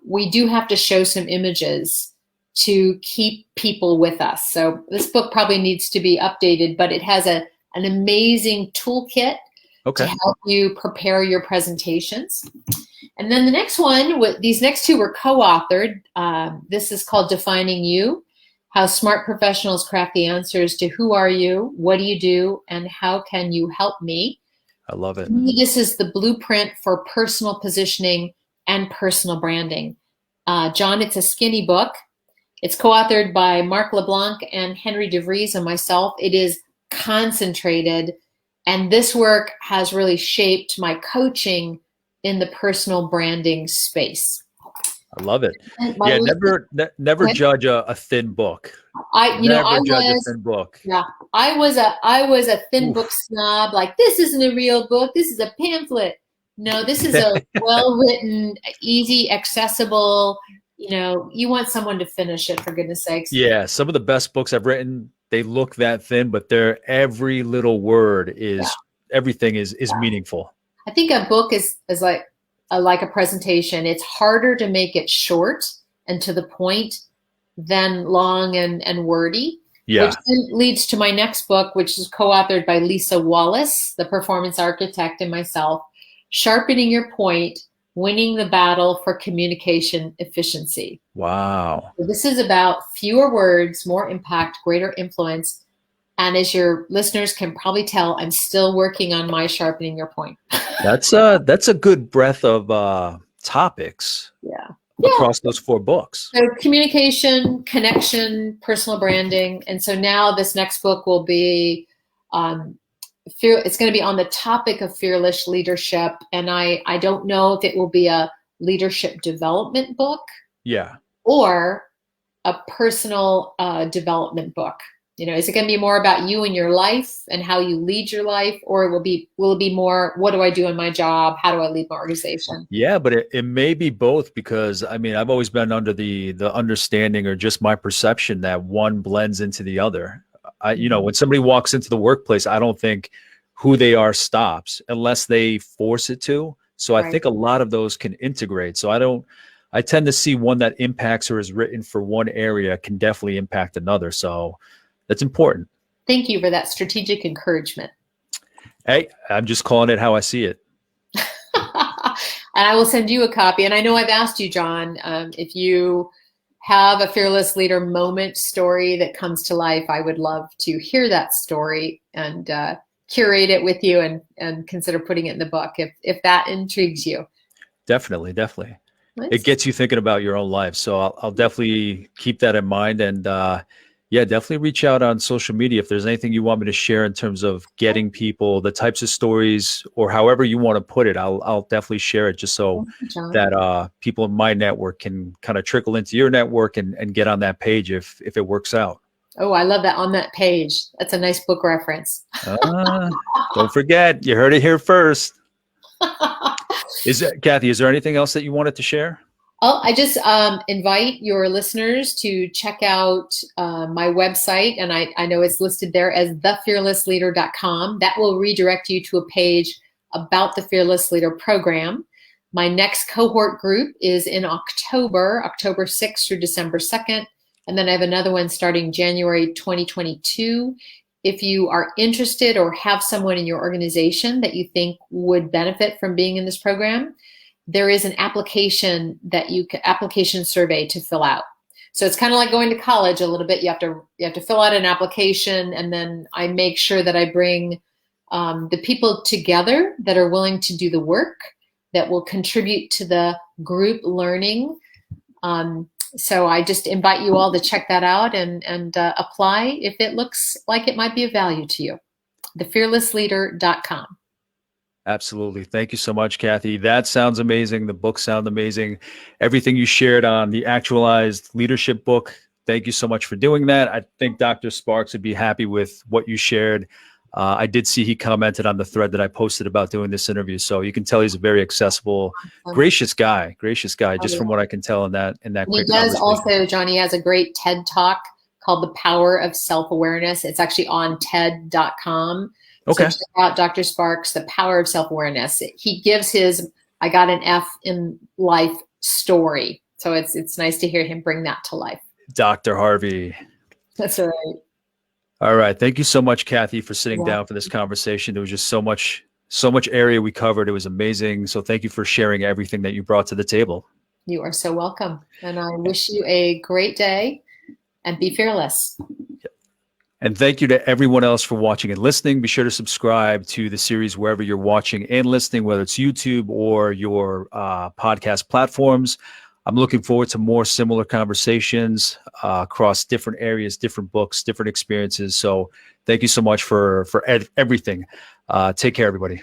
we do have to show some images to keep people with us. So this book probably needs to be updated, but it has an amazing toolkit to help you prepare your presentations. And then the next one, these next two were co-authored. This is called Defining You, How Smart Professionals Craft the Answers to Who Are You, What Do You Do, and How Can You Help Me? I love it. This is the blueprint for personal positioning and personal branding. John, it's a skinny book. It's co-authored by Mark LeBlanc and Henry DeVries and myself. It is concentrated, and this work has really shaped my coaching in the personal branding space. I love it. Yeah, never judge a thin book. I was a thin book snob. Like, this isn't a real book. This is a pamphlet. No, this is a well-written, easy, accessible. You want someone to finish it, for goodness sakes. Yeah, some of the best books I've written, they look that thin, but every little word is everything is meaningful. I think a book is like a presentation. It's harder to make it short and to the point than long and wordy. Yeah. Which then leads to my next book, which is co-authored by Lisa Wallace, the performance architect, and myself, Sharpening Your Point, Winning the Battle for Communication Efficiency. Wow. So this is about fewer words, more impact, greater influence. And as your listeners can probably tell, I'm still working on my Sharpening Your Point. That's a good breadth of topics. Yeah. Across those 4 books. So communication, connection, personal branding. And so now this next book will be, it's going to be on the topic of fearless leadership. And I don't know if it will be a leadership development book. Yeah. Or a personal development book. Is it going to be more about you and your life and how you lead your life, or will it be more, what do I do in my job? How do I lead my organization? Yeah, but it may be both, because I've always been under the understanding, or just my perception, that one blends into the other. When somebody walks into the workplace, I don't think who they are stops unless they force it to. So I think a lot of those can integrate. So I tend to see one that impacts or is written for one area can definitely impact another. So that's important. Thank you for that strategic encouragement. Hey, I'm just calling it how I see it. And I will send you a copy. And I know I've asked you, John, if you have a fearless leader moment story that comes to life, I would love to hear that story and curate it with you and consider putting it in the book if that intrigues you. Definitely. Nice. It gets you thinking about your own life. So I'll definitely keep that in mind. And definitely reach out on social media if there's anything you want me to share in terms of getting people, the types of stories, or however you want to put it. I'll definitely share it, just so that people in my network can kind of trickle into your network and get on that page if it works out. Oh, I love that, on that page. That's a nice book reference. Don't forget, you heard it here first. Kathy, is there anything else that you wanted to share? Oh, I just invite your listeners to check out my website, and I know it's listed there as thefearlessleader.com. That will redirect you to a page about the Fearless Leader program. My next cohort group is in October 6th through December 2nd, and then I have another one starting January 2022. If you are interested or have someone in your organization that you think would benefit from being in this program, there is an application survey to fill out. So it's kind of like going to college a little bit. You have to fill out an application, and then I make sure that I bring the people together that are willing to do the work, that will contribute to the group learning. So I just invite you all to check that out and apply if it looks like it might be of value to you. Thefearlessleader.com. Absolutely. Thank you so much, Kathy. That sounds amazing. The book sounds amazing. Everything you shared on the actualized leadership book. Thank you so much for doing that. I think Dr. Sparks would be happy with what you shared. I did see he commented on the thread that I posted about doing this interview. So you can tell he's a very accessible, gracious guy, just from what I can tell in that And he quick does conversation. also, Johnny has a great TED Talk called The Power of Self-Awareness. It's actually on TED.com. Okay. So check out Dr. Sparks, The Power of Self-Awareness. He gives his I got an F in life story. So it's nice to hear him bring that to life. Dr. Harvey. That's all right. All right. Thank you so much, Kathy, for sitting down for this conversation. There was just so much area we covered. It was amazing. So thank you for sharing everything that you brought to the table. You are so welcome. And I wish you a great day and be fearless. And thank you to everyone else for watching and listening. Be sure to subscribe to the series wherever you're watching and listening, whether it's YouTube or your podcast platforms. I'm looking forward to more similar conversations across different areas, different books, different experiences. So thank you so much for everything. Take care, everybody.